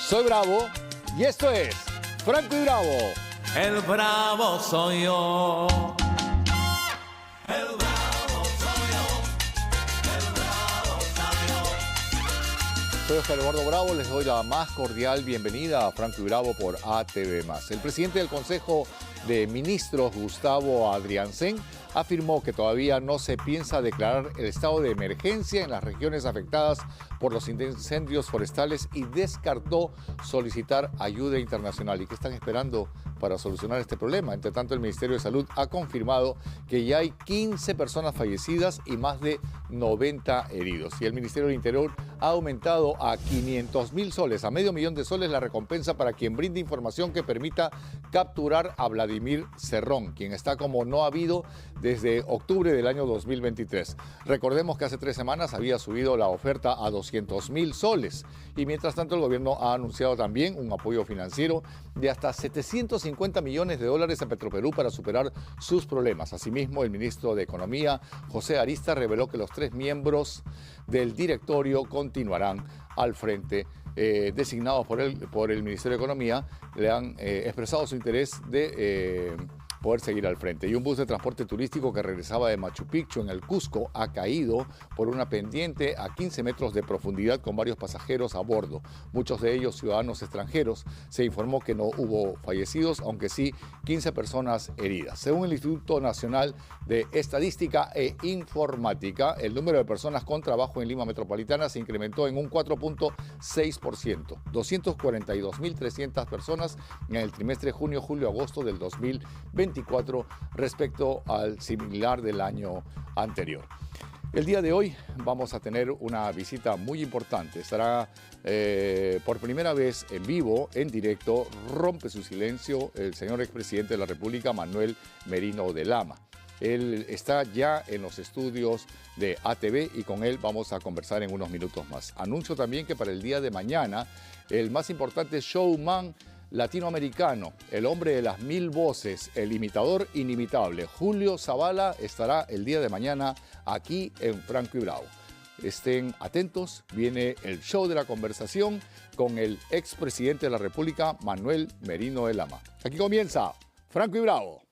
Soy Bravo y esto es Franco y Bravo. El bravo soy yo. El bravo soy yo. El bravo soy yo. Soy Oscar Eduardo Bravo, les doy la más cordial bienvenida a Franco y Bravo por ATV+. El presidente del Consejo de Ministros, Gustavo Adrianzen, afirmó que todavía no se piensa declarar el estado de emergencia en las regiones afectadas por los incendios forestales y descartó solicitar ayuda internacional. ¿Y qué están esperando para solucionar este problema? Entre tanto, el Ministerio de Salud ha confirmado que ya hay 15 personas fallecidas y más de 90 heridos. Y el Ministerio del Interior ha aumentado a 500.000 soles, a $500.000 la recompensa para quien brinde información que permita capturar a Vladimir Cerrón, quien está como no ha habido desde octubre del año 2023. Recordemos que hace 3 semanas había subido la oferta a 200.000 soles. Y mientras tanto, el gobierno ha anunciado también un apoyo financiero de hasta $750 millones a Petroperú para superar sus problemas. Asimismo, el ministro de Economía, José Arista, reveló que los 3 miembros del directorio continuarán al frente. Designados por el Ministerio de Economía, le han expresado su interés de poder seguir al frente. Y un bus de transporte turístico que regresaba de Machu Picchu en el Cusco ha caído por una pendiente a 15 metros de profundidad con varios pasajeros a bordo, muchos de ellos ciudadanos extranjeros. Se informó que no hubo fallecidos, aunque sí 15 personas heridas. Según el Instituto Nacional de Estadística e Informática, el número de personas con trabajo en Lima Metropolitana se incrementó en un 4.6%, 242.300 personas en el trimestre junio, julio, agosto del 2024 respecto al similar del año anterior. El día de hoy vamos a tener una visita muy importante. Estará por primera vez en vivo, en directo, rompe su silencio el señor expresidente de la República, Manuel Merino de Lama. Él está ya en los estudios de ATV y con él vamos a conversar en unos minutos más. Anuncio también que para el día de mañana, el más importante showman latinoamericano, el hombre de las 1000 voces, el imitador inimitable, Julio Zavala, estará el día de mañana aquí en Franco y Bravo. Estén atentos, viene el show de la conversación con el expresidente de la República, Manuel Merino de Lama. Aquí comienza Franco y Bravo.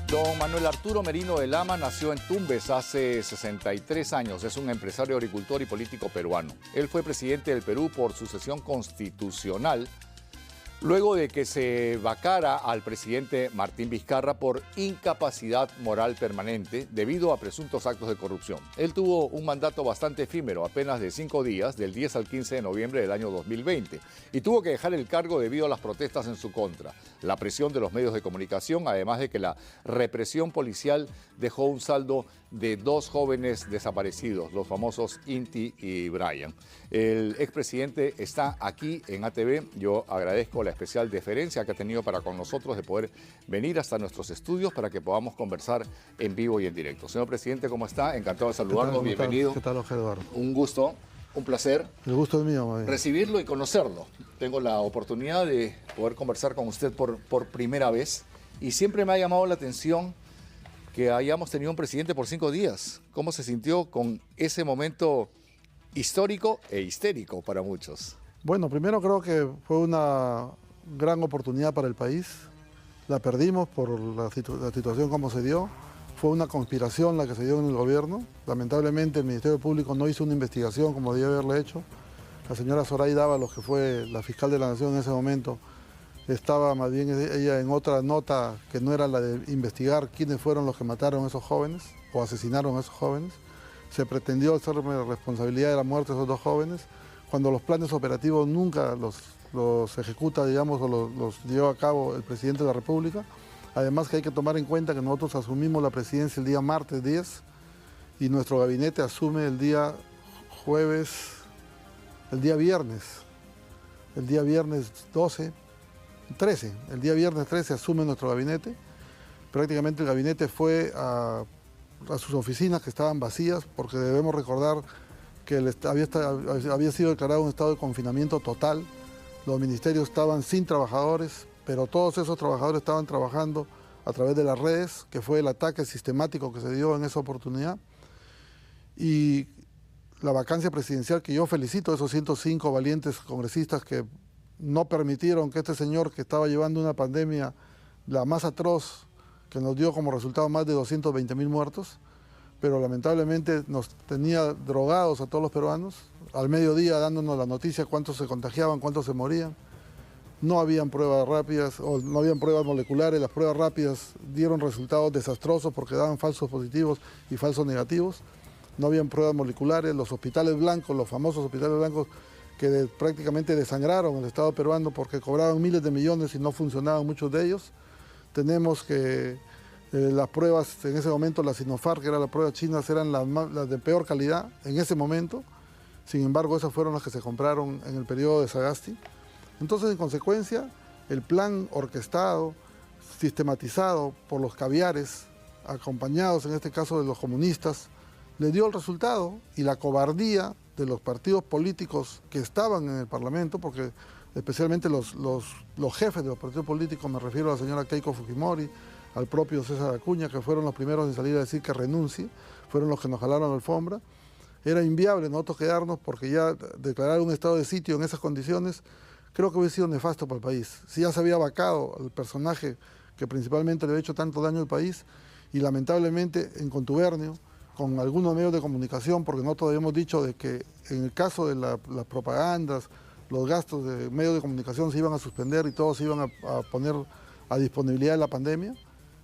Don Manuel Arturo Merino de Lama nació en Tumbes hace 63 años. Es un empresario, agricultor y político peruano. Él fue presidente del Perú por sucesión constitucional, luego de que se vacara al presidente Martín Vizcarra por incapacidad moral permanente debido a presuntos actos de corrupción. Él tuvo un mandato bastante efímero, apenas de 5 días, del 10 al 15 de noviembre del año 2020, y tuvo que dejar el cargo debido a las protestas en su contra, la presión de los medios de comunicación, además de que la represión policial dejó un saldo de 2 jóvenes desaparecidos, los famosos Inti y Brian. El expresidente está aquí en ATV. Yo agradezco la especial deferencia que ha tenido para con nosotros de poder venir hasta nuestros estudios para que podamos conversar en vivo y en directo. Señor presidente, ¿cómo está? Encantado de saludarlo. Bienvenido. ¿Qué tal, Oscar Eduardo? Un gusto, un placer. El gusto es mío, recibirlo y conocerlo. Tengo la oportunidad de poder conversar con usted por primera vez y siempre me ha llamado la atención que hayamos tenido un presidente por 5 días. ¿Cómo se sintió con ese momento histórico e histérico para muchos? Bueno, primero creo que fue una gran oportunidad para el país. La perdimos por la situación como se dio. Fue una conspiración la que se dio en el gobierno. Lamentablemente el Ministerio Público no hizo una investigación como debía haberle hecho. La señora Zoraida Ábalos, que fue la fiscal de la Nación en ese momento, estaba más bien ella en otra nota que no era la de investigar quiénes fueron los que mataron a esos jóvenes o asesinaron a esos jóvenes. Se pretendió hacerme responsabilidad de la muerte de esos 2 jóvenes, cuando los planes operativos nunca los ejecuta, digamos, o los lleva a cabo el presidente de la República. Además que hay que tomar en cuenta que nosotros asumimos la presidencia el día martes 10 y nuestro gabinete asume el día viernes 12, 13, el día viernes 13 asume nuestro gabinete. Prácticamente el gabinete fue a sus oficinas que estaban vacías, porque debemos recordar que había sido declarado un estado de confinamiento total. Los ministerios estaban sin trabajadores, pero todos esos trabajadores estaban trabajando a través de las redes, que fue el ataque sistemático que se dio en esa oportunidad. Y la vacancia presidencial, que yo felicito a esos 105 valientes congresistas que no permitieron que este señor, que estaba llevando una pandemia la más atroz, que nos dio como resultado más de 220.000 muertos, pero lamentablemente nos tenía drogados a todos los peruanos, al mediodía dándonos la noticia cuántos se contagiaban, cuántos se morían. No habían pruebas rápidas, o no habían pruebas moleculares, las pruebas rápidas dieron resultados desastrosos porque daban falsos positivos y falsos negativos. No habían pruebas moleculares, los hospitales blancos, los famosos hospitales blancos que prácticamente desangraron el Estado peruano porque cobraban miles de millones y no funcionaban muchos de ellos. Tenemos que las pruebas, en ese momento la Sinopharm, que era la prueba china, eran las de peor calidad en ese momento. Sin embargo, esas fueron las que se compraron en el periodo de Sagasti. Entonces, en consecuencia, el plan orquestado, sistematizado por los caviares, acompañados en este caso de los comunistas, le dio el resultado, y la cobardía de los partidos políticos que estaban en el Parlamento, porque especialmente los jefes de los partidos políticos, me refiero a la señora Keiko Fujimori, al propio César Acuña, que fueron los primeros en salir a decir que renuncie, fueron los que nos jalaron la alfombra. Era inviable nosotros quedarnos, porque ya declarar un estado de sitio en esas condiciones creo que hubiera sido nefasto para el país. Si ya se había vacado el personaje que principalmente le había hecho tanto daño al país, y lamentablemente en contubernio con algunos medios de comunicación, porque nosotros habíamos dicho de que en el caso de las propagandas, los gastos de medios de comunicación se iban a suspender y todos se iban a poner a disponibilidad de la pandemia.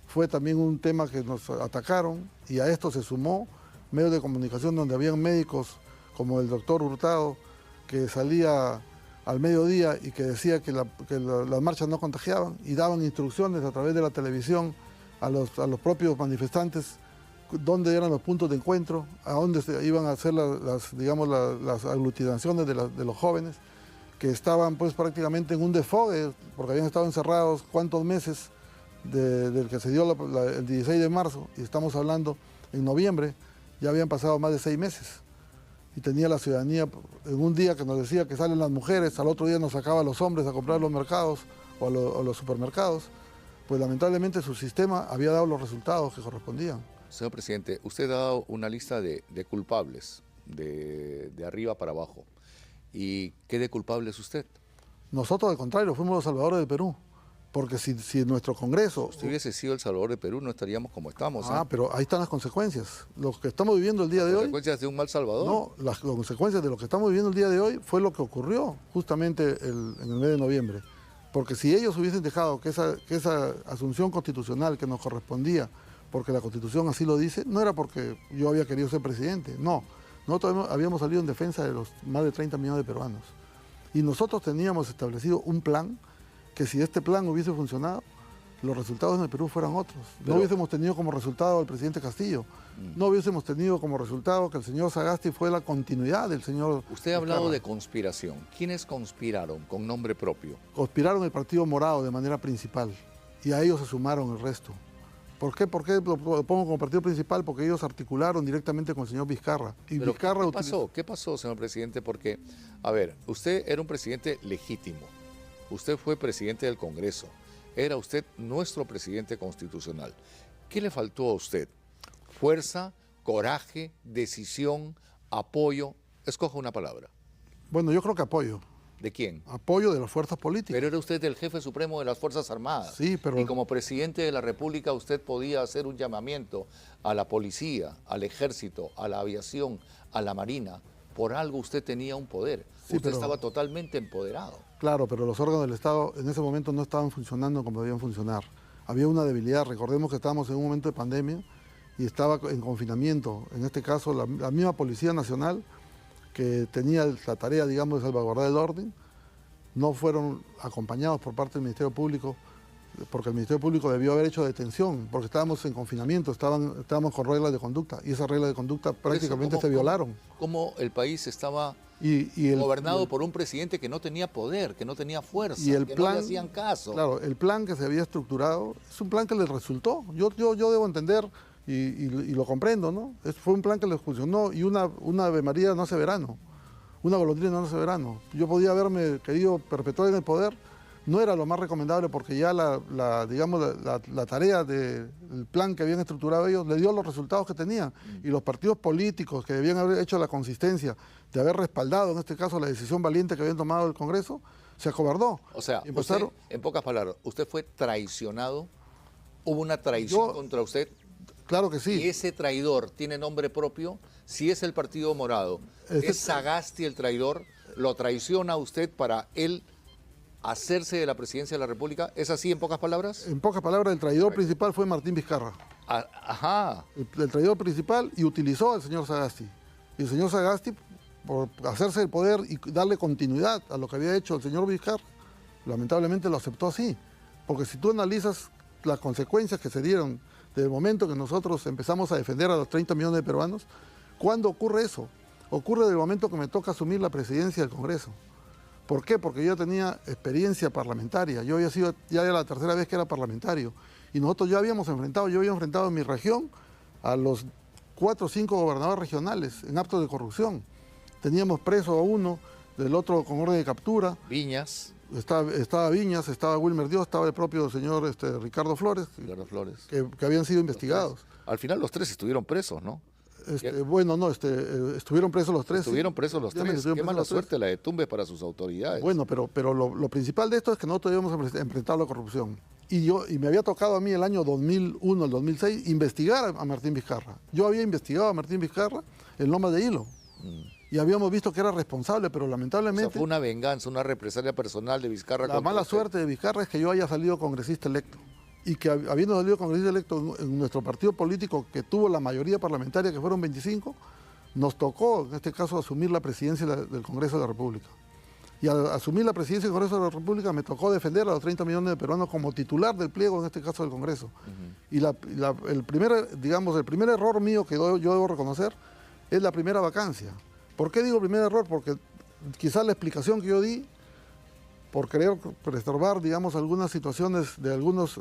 Fue también un tema que nos atacaron, y a esto se sumó medios de comunicación donde habían médicos como el doctor Hurtado, que salía al mediodía y que decía que las marchas no contagiaban, y daban instrucciones a través de la televisión a los propios manifestantes dónde eran los puntos de encuentro, a dónde se iban a hacer las aglutinaciones de los jóvenes, que estaban pues prácticamente en un desfogue, porque habían estado encerrados cuántos meses del que se dio el 16 de marzo, y estamos hablando en noviembre, ya habían pasado más de 6 meses. Y tenía la ciudadanía, en un día que nos decía que salen las mujeres, al otro día nos sacaba a los hombres a comprar los mercados o a los supermercados. Pues lamentablemente su sistema había dado los resultados que correspondían. Señor presidente, usted ha dado una lista de culpables, de arriba para abajo. ¿Y qué de culpable es usted? Nosotros, al contrario, fuimos los salvadores del Perú. Porque si en nuestro Congreso... Si hubiese sido el Salvador de Perú, no estaríamos como estamos. Pero ahí están las consecuencias. Lo que estamos viviendo el día de hoy... ¿Las consecuencias de un mal Salvador? No, las consecuencias de lo que estamos viviendo el día de hoy fue lo que ocurrió justamente en el mes de noviembre. Porque si ellos hubiesen dejado que esa asunción constitucional que nos correspondía, porque la Constitución así lo dice, no era porque yo había querido ser presidente, no. Nosotros habíamos salido en defensa de los más de 30 millones de peruanos. Y nosotros teníamos establecido un plan que, si este plan hubiese funcionado, los resultados en el Perú fueran otros. No hubiésemos tenido como resultado al presidente Castillo, no hubiésemos tenido como resultado que el señor Sagasti fue la continuidad del señor... Usted ha hablado de conspiración. ¿Quiénes conspiraron con nombre propio? Conspiraron el Partido Morado de manera principal, y a ellos se sumaron el resto. ¿Por qué? ¿Por qué lo pongo como partido principal? Porque ellos articularon directamente con el señor Vizcarra. Y ¿Pero Vizcarra ¿Qué pasó, señor presidente? Porque, a ver, usted era un presidente legítimo. Usted fue presidente del Congreso. Era usted nuestro presidente constitucional. ¿Qué le faltó a usted? Fuerza, coraje, decisión, apoyo. Escoja una palabra. Bueno, yo creo que apoyo. ¿De quién? Apoyo de las fuerzas políticas. Pero era usted el jefe supremo de las Fuerzas Armadas. Sí, pero... Y como presidente de la República usted podía hacer un llamamiento a la policía, al ejército, a la aviación, a la marina. Por algo usted tenía un poder. Sí, usted estaba totalmente empoderado. Claro, pero los órganos del Estado en ese momento no estaban funcionando como debían funcionar. Había una debilidad. Recordemos que estábamos en un momento de pandemia y estaba en confinamiento. En este caso, la misma Policía Nacional, que tenía la tarea, digamos, de salvaguardar el orden, no fueron acompañados por parte del Ministerio Público, porque el Ministerio Público debió haber hecho detención, porque estábamos en confinamiento, estábamos con reglas de conducta, y esas reglas de conducta prácticamente se violaron. ¿Cómo el país estaba gobernado por un presidente que no tenía poder, que no tenía fuerza, y el que plan, no le hacían caso? Claro, el plan que se había estructurado es un plan que les resultó. Yo debo entender y lo comprendo, ¿no? Fue un plan que les funcionó, y una Ave María no hace verano, una golondrina no hace verano. Yo podía haberme querido perpetuar en el poder, no era lo más recomendable, porque ya la tarea del plan que habían estructurado ellos le dio los resultados que tenían, y los partidos políticos que debían haber hecho la consistencia de haber respaldado, en este caso, la decisión valiente que habían tomado el Congreso, se acobardó. O sea, usted, en pocas palabras, ¿usted fue traicionado? ¿Hubo una traición contra usted? Claro que sí. ¿Y ese traidor tiene nombre propio? Si es el Partido Morado, ¿es Sagasti el traidor? ¿Lo traiciona usted para él hacerse de la presidencia de la República? ¿Es así en pocas palabras? En pocas palabras, el traidor principal fue Martín Vizcarra. Ajá. El traidor principal, y utilizó al señor Sagasti. Y el señor Sagasti, por hacerse del poder y darle continuidad a lo que había hecho el señor Vizcarra, lamentablemente lo aceptó así. Porque si tú analizas las consecuencias que se dieron desde el momento que nosotros empezamos a defender a los 30 millones de peruanos, ¿cuándo ocurre eso? Ocurre desde el momento que me toca asumir la presidencia del Congreso. ¿Por qué? Porque yo tenía experiencia parlamentaria. Yo había sido ya la tercera vez que era parlamentario. Y nosotros yo había enfrentado en mi región a los 4 o 5 gobernadores regionales en actos de corrupción. Teníamos preso a uno, del otro con orden de captura. Viñas. Estaba Viñas, estaba Wilmer Dios, estaba el propio señor Ricardo Flores, que habían sido investigados. Al final los 3 estuvieron presos, ¿no? Estuvieron presos los 3. Estuvieron presos los 3. Qué mala suerte la de Tumbes para sus autoridades. Bueno, pero lo principal de esto es que nosotros habíamos enfrentado la corrupción. Y me había tocado a mí el año 2001, el 2006, investigar a Martín Vizcarra. Yo había investigado a Martín Vizcarra en Lomas de Hilo. Y habíamos visto que era responsable, pero lamentablemente... O sea, fue una venganza, una represalia personal de Vizcarra. La mala suerte de Vizcarra es que yo haya salido congresista electo. Y que habiendo salido congresista electo en nuestro partido político, que tuvo la mayoría parlamentaria, que fueron 25, nos tocó, en este caso, asumir la presidencia del Congreso de la República. Y al asumir la presidencia del Congreso de la República me tocó defender a los 30 millones de peruanos como titular del pliego, en este caso del Congreso. Y el primer error mío que yo debo reconocer es la primera vacancia. ¿Por qué digo primer error? Porque quizás la explicación que yo di, por querer preservar, digamos, algunas situaciones de algunos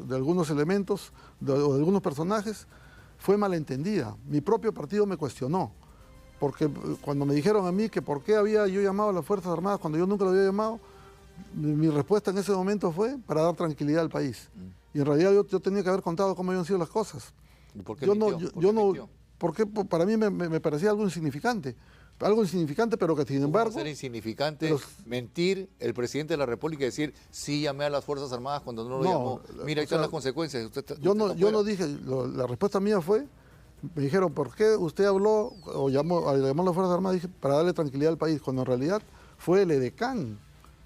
elementos o de algunos personajes, fue malentendida. Mi propio partido me cuestionó, porque cuando me dijeron a mí que por qué había yo llamado a las Fuerzas Armadas cuando yo nunca lo había llamado, mi respuesta en ese momento fue para dar tranquilidad al país. Y en realidad yo tenía que haber contado cómo habían sido las cosas. ¿Y por qué mintió? Porque para mí me parecía algo insignificante. Algo insignificante, pero que sin embargo... ¿Cómo va a ser insignificante mentir el presidente de la República y decir, sí, llamé a las Fuerzas Armadas cuando no lo llamó? Mira, ahí están las consecuencias. Yo no dije, la respuesta mía fue, me dijeron, ¿por qué usted habló o llamó a las Fuerzas Armadas? Dije, para darle tranquilidad al país, cuando en realidad fue el edecán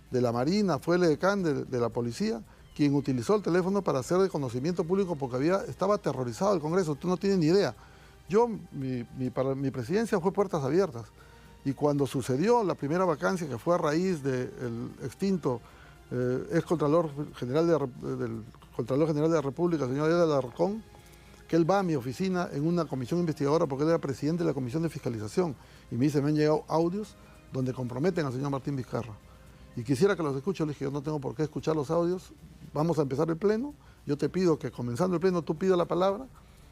de la Marina, fue el edecán de la Policía, quien utilizó el teléfono para hacer de conocimiento público porque estaba aterrorizado el Congreso, tú no tienes ni idea. Mi presidencia fue puertas abiertas. Y cuando sucedió la primera vacancia, que fue a raíz del extinto ex Contralor General de la República, el señor Eder Alarcón, que él va a mi oficina en una comisión investigadora porque él era presidente de la Comisión de Fiscalización. Y me dice, me han llegado audios donde comprometen al señor Martín Vizcarra. Y quisiera que los escuche. Le dije, yo no tengo por qué escuchar los audios. Vamos a empezar el pleno. Yo te pido que comenzando el pleno tú pidas la palabra.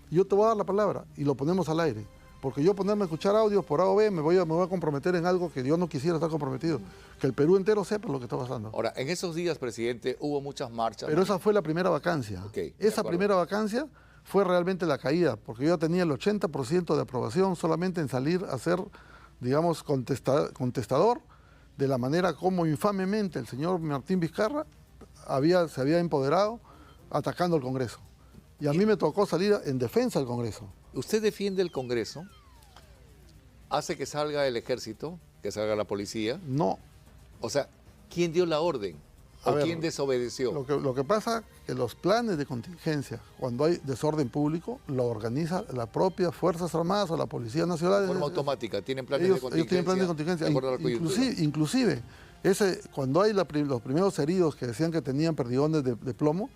Yo te voy a dar la palabra y lo ponemos al aire. Porque yo ponerme a escuchar audios por A o B me voy a comprometer en algo que yo no quisiera estar comprometido. Que el Perú entero sepa lo que está pasando. Ahora, en esos días, presidente, hubo muchas marchas. Pero esa fue la primera vacancia. Esa primera vacancia fue realmente la caída, porque yo ya tenía el 80% de aprobación solamente en salir a ser, digamos, contestador de la manera como infamemente el señor Martín Vizcarra se había empoderado atacando al Congreso. Y a mí me tocó salir en defensa del Congreso. Usted defiende el Congreso, hace que salga el ejército, que salga la policía. No. O sea, ¿quién dio la orden? A ¿O ver, quién desobedeció? Lo que pasa es que los planes de contingencia, cuando hay desorden público, lo organiza la propia Fuerzas Armadas o la Policía Nacional. De forma automática, tienen planes de Ellos contingencia. tienen planes de contingencia. De acuerdo a la coyuntura. Inclusive cuando hay los primeros heridos que decían que tenían perdigones de plomo,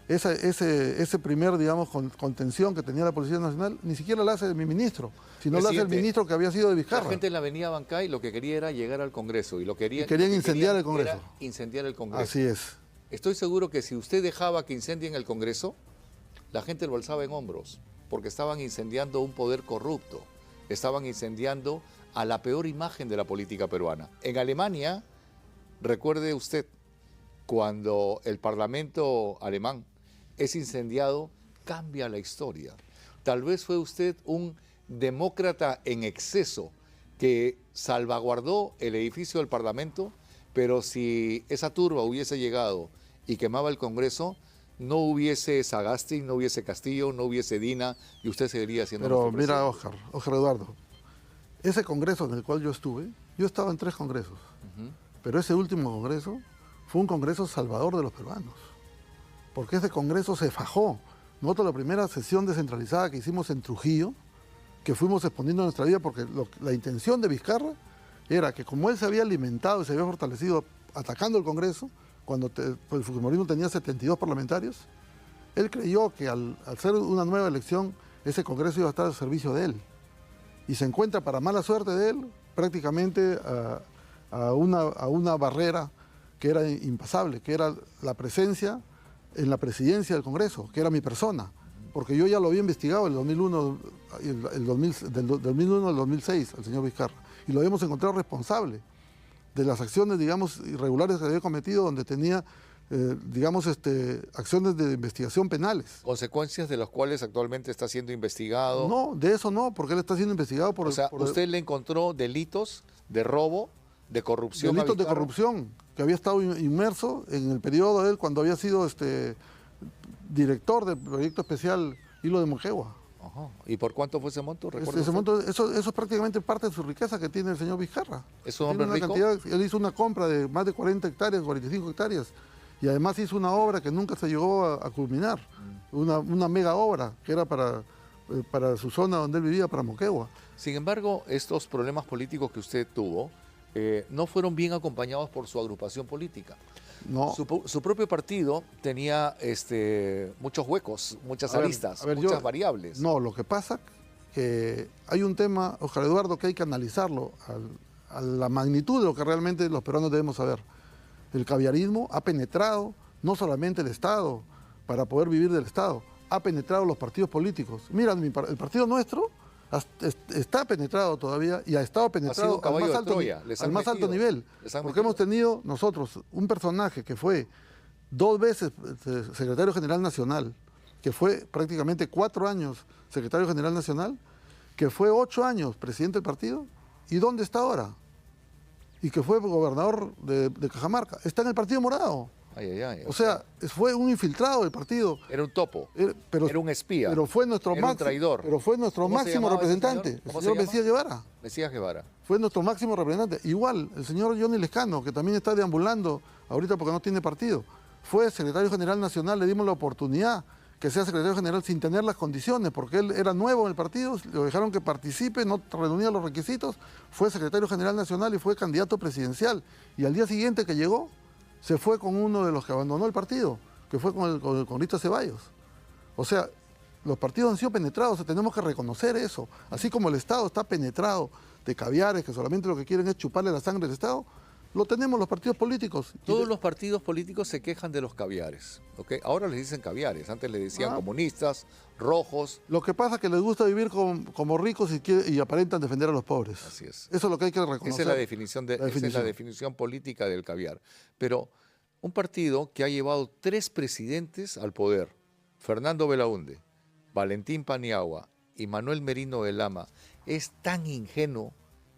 ese primer, digamos, contención que tenía la Policía Nacional, ni siquiera la hace mi ministro, sino la hace el ministro que había sido de Vizcarra. La gente en la avenida Bancay lo que quería era llegar al Congreso y querían incendiar el Congreso. Era incendiar el Congreso. Así es. Estoy seguro que si usted dejaba que incendien el Congreso, la gente lo alzaba en hombros, porque estaban incendiando un poder corrupto, estaban incendiando a la peor imagen de la política peruana. En Alemania, recuerde usted, cuando el Parlamento alemán es incendiado, cambia la historia. Tal vez fue usted un demócrata en exceso que salvaguardó el edificio del Parlamento, pero si esa turba hubiese llegado y quemaba el Congreso, no hubiese Sagasti, no hubiese Castillo, no hubiese Dina y usted seguiría siendo Pero nuestro mira, presidente. Óscar Eduardo, ese Congreso en el cual yo estuve, yo estaba en 3 congresos, pero ese último Congreso fue un Congreso salvador de los peruanos, porque ese Congreso se fajó. Nosotros la primera sesión descentralizada que hicimos en Trujillo, que fuimos exponiendo nuestra vida, porque la intención de Vizcarra era que como él se había alimentado y se había fortalecido atacando el Congreso, cuando el fujimorismo tenía 72 parlamentarios, él creyó que al hacer una nueva elección, ese Congreso iba a estar al servicio de él. Y se encuentra, para mala suerte de él, prácticamente a una barrera que era impasable, que era la presencia en la presidencia del Congreso, que era mi persona, porque yo ya lo había investigado el 2001, del 2001 al 2006, al señor Vizcarra, y lo habíamos encontrado responsable de las acciones, digamos, irregulares que había cometido, donde tenía, digamos, acciones de investigación penales. Consecuencias de las cuales actualmente está siendo investigado. No, de eso no, porque él está siendo investigado por... O sea, usted le encontró delitos de robo, de corrupción. Delitos de corrupción, que había estado inmerso en el periodo de él cuando había sido director del proyecto especial Hilo de Moquegua. Ajá. ¿Y por cuánto fue ese monto? Ese monto, eso es prácticamente parte de su riqueza que tiene el señor Vizcarra. ¿Es un hombre rico? Él hizo una compra de más de 40 hectáreas, 45 hectáreas, y además hizo una obra que nunca se llegó a culminar, una mega obra que era para su zona donde él vivía, para Moquegua. Sin embargo, estos problemas políticos que usted tuvo no fueron bien acompañados por su agrupación política. No. Su propio partido tenía muchos huecos, muchas aristas, muchas variables. No, lo que pasa que hay un tema, Óscar Eduardo, que hay que analizarlo a la magnitud de lo que realmente los peruanos debemos saber. El caviarismo ha penetrado no solamente el Estado para poder vivir del Estado, ha penetrado los partidos políticos. Mira, el partido nuestro está penetrado todavía y ha estado penetrado al más alto nivel. Porque hemos tenido nosotros un personaje que fue 2 veces secretario general nacional, que fue prácticamente 4 años secretario general nacional, que fue 8 años presidente del partido, ¿y dónde está ahora? Y que fue gobernador de Cajamarca. Está en el Partido Morado. O sea, fue un infiltrado del partido. Era un topo, era un espía, pero fue nuestro era un traidor. Pero fue nuestro máximo representante, el señor Mesías Guevara. Mesías Guevara. Fue nuestro máximo representante. Igual, el señor Johnny Lescano, que también está deambulando ahorita porque no tiene partido, fue secretario general nacional, le dimos la oportunidad que sea secretario general sin tener las condiciones, porque él era nuevo en el partido, lo dejaron que participe, no reunía los requisitos, fue secretario general nacional y fue candidato presidencial. Y al día siguiente que llegó, se fue con uno de los que abandonó el partido, que fue con Rita Ceballos. O sea, los partidos han sido penetrados, tenemos que reconocer eso. Así como el Estado está penetrado de caviares que solamente lo que quieren es chuparle la sangre al Estado, lo tenemos los partidos políticos. Todos los partidos políticos se quejan de los caviares, ¿ok? Ahora les dicen caviares, antes les decían comunistas, rojos. Lo que pasa es que les gusta vivir como ricos y aparentan defender a los pobres. Así es. Eso es lo que hay que reconocer. Esa es la definición política del caviar. Pero un partido que ha llevado 3 presidentes al poder, Fernando Belaúnde, Valentín Paniagua y Manuel Merino de Lama, es tan ingenuo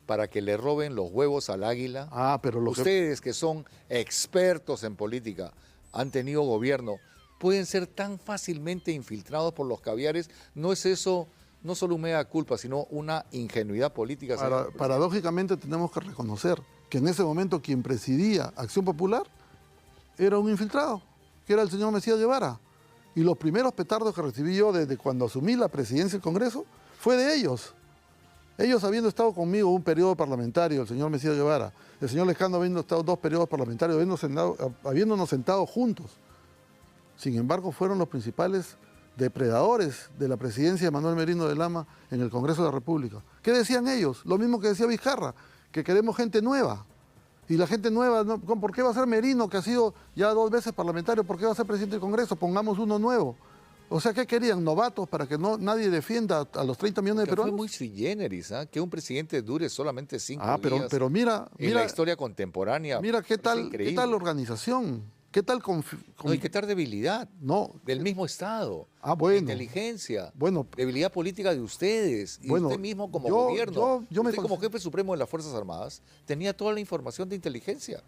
para que le roben los huevos al águila. Pero ustedes que son expertos en política, han tenido gobierno, pueden ser tan fácilmente infiltrados por los caviares. ¿No es eso no solo un mea culpa, sino una ingenuidad política? Paradójicamente tenemos que reconocer que en ese momento quien presidía Acción Popular era un infiltrado, que era el señor Mesías Guevara. Y los primeros petardos que recibí yo desde cuando asumí la presidencia del Congreso fue de ellos. Ellos habiendo estado conmigo un periodo parlamentario, el señor Mesías Guevara, el señor Lescano habiendo estado 2 periodos parlamentarios, habiéndonos sentado juntos. Sin embargo, fueron los principales depredadores de la presidencia de Manuel Merino de Lama en el Congreso de la República. ¿Qué decían ellos? Lo mismo que decía Vizcarra, que queremos gente nueva. Y la gente nueva, ¿por qué va a ser Merino, que ha sido ya 2 veces parlamentario? ¿Por qué va a ser presidente del Congreso? Pongamos uno nuevo. O sea, ¿qué querían? ¿Novatos para que nadie defienda a los 30 millones de peruanos? Fue muy sui generis, ¿eh? Que un presidente dure solamente 5 días pero mira, en la historia contemporánea. Mira qué tal organización, qué tal no, y qué tal debilidad del mismo Estado. Bueno. Inteligencia, bueno, debilidad política de ustedes. Y usted mismo como gobierno, usted como jefe supremo de las Fuerzas Armadas, tenía toda la información de inteligencia.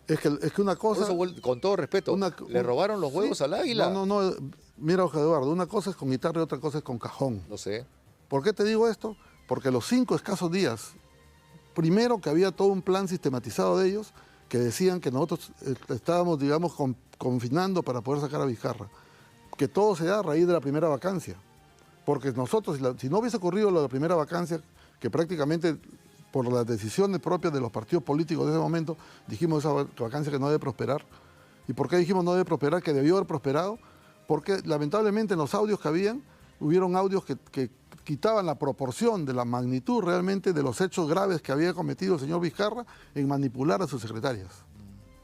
Es que una cosa... Por eso, con todo respeto, ¿le robaron los huevos al águila? No. Mira, Jorge Eduardo, una cosa es con guitarra y otra cosa es con cajón. No sé. ¿Por qué te digo esto? Porque los 5 escasos días, primero que había todo un plan sistematizado de ellos, que decían que nosotros estábamos, digamos, confinando para poder sacar a Vizcarra. Que todo se da a raíz de la primera vacancia. Porque nosotros, si no hubiese ocurrido lo de la primera vacancia, que prácticamente por las decisiones propias de los partidos políticos de ese momento, dijimos esa vacancia que no debe prosperar. ¿Y por qué dijimos no debe prosperar? Que debió haber prosperado. Porque lamentablemente en los audios que habían, hubieron audios que quitaban la proporción de la magnitud realmente de los hechos graves que había cometido el señor Vizcarra en manipular a sus secretarias,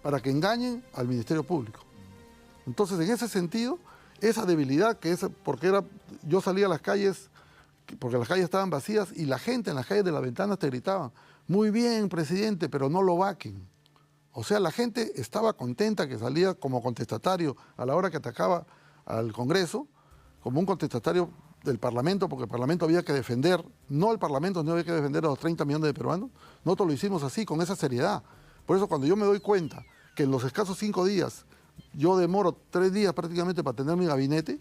para que engañen al Ministerio Público. Entonces, en ese sentido, esa debilidad, yo salía a las calles, porque las calles estaban vacías, y la gente en las calles de las ventanas te gritaba, muy bien, presidente, pero no lo vaquen. O sea, la gente estaba contenta que salía como contestatario a la hora que atacaba al Congreso, como un contestatario del Parlamento, porque el Parlamento había que defender, no el Parlamento, no había que defender a los 30 millones de peruanos. Nosotros lo hicimos así, con esa seriedad. Por eso cuando yo me doy cuenta que en los escasos 5 días, yo demoro 3 días prácticamente para tener mi gabinete,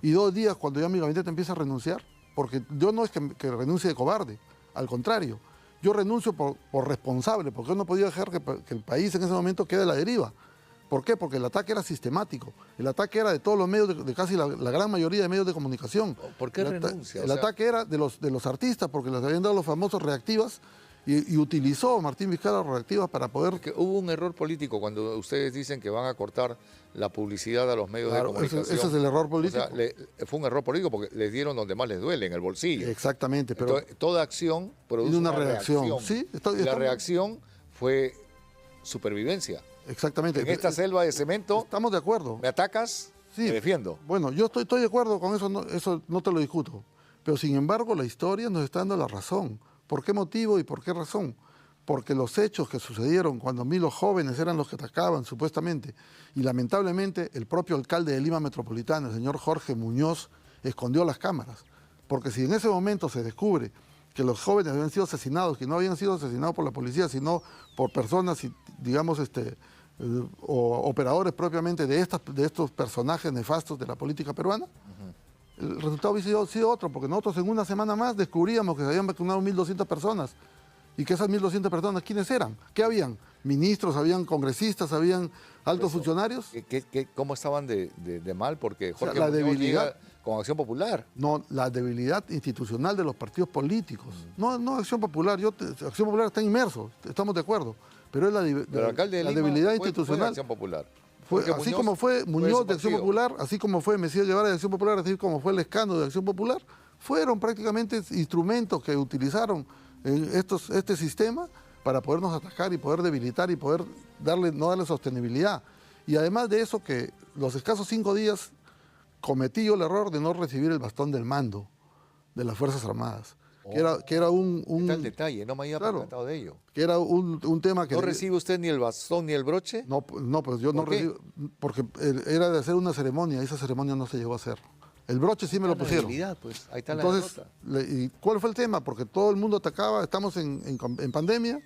y 2 días cuando ya mi gabinete empieza a renunciar, porque yo no es que renuncie de cobarde, al contrario, yo renuncio por responsable, porque yo no podía dejar que el país en ese momento quede a la deriva. ¿Por qué? Porque el ataque era sistemático. El ataque era de todos los medios, de casi la gran mayoría de medios de comunicación. ¿Por qué renuncia? El ataque era de los artistas, porque les habían dado los famosos reactivas y utilizó Martín Vizcarra reactivas para poder... Porque hubo un error político cuando ustedes dicen que van a cortar la publicidad a los medios de comunicación. Ese es el error político. O sea, fue un error político porque les dieron donde más les duele, en el bolsillo. Exactamente. Pero entonces, toda acción produce una reacción. Sí, la reacción fue supervivencia. Exactamente. En esta selva de cemento... Estamos de acuerdo. ¿Me atacas? Sí. Me defiendo. Bueno, yo estoy de acuerdo con eso, eso no te lo discuto. Pero sin embargo, la historia nos está dando la razón. ¿Por qué motivo y por qué razón? Porque los hechos que sucedieron cuando los jóvenes eran los que atacaban, supuestamente, y lamentablemente el propio alcalde de Lima Metropolitana, el señor Jorge Muñoz, escondió las cámaras. Porque si en ese momento se descubre que los jóvenes habían sido asesinados, que no habían sido asesinados por la policía, sino por personas, digamos, o operadores propiamente de estos personajes nefastos de la política peruana, el resultado hubiese sido otro, porque nosotros en una semana más descubríamos que se habían vacunado 1.200 personas, y que esas 1.200 personas, ¿quiénes eran? ¿Qué habían? ¿Ministros, habían congresistas, habían altos funcionarios? ¿Cómo estaban de mal? Porque Jorge, o sea, la debilidad con Acción Popular. No, la debilidad institucional de los partidos políticos. No Acción Popular, Acción Popular está inmerso, estamos de acuerdo. Pero es la debilidad institucional. Fue Acción Popular. Así como fue Muñoz de Acción Popular, así como fue Mesías Guevara de Acción Popular, así como fue Lescano de Acción Popular, fueron prácticamente instrumentos que utilizaron este sistema para podernos atacar y poder debilitar y poder no darle sostenibilidad. Y además de eso, que los escasos 5 días cometí yo el error de no recibir el bastón del mando de las Fuerzas Armadas. Que era un está el detalle, no me había percatado de ello. Que era un tema que... ¿No recibe usted ni el bastón ni el broche? No, pues yo no recibo, porque era de hacer una ceremonia, y esa ceremonia no se llegó a hacer. El broche sí me lo pusieron. Pues, ahí está. Entonces, ¿y cuál fue el tema? Porque todo el mundo atacaba, estamos en pandemia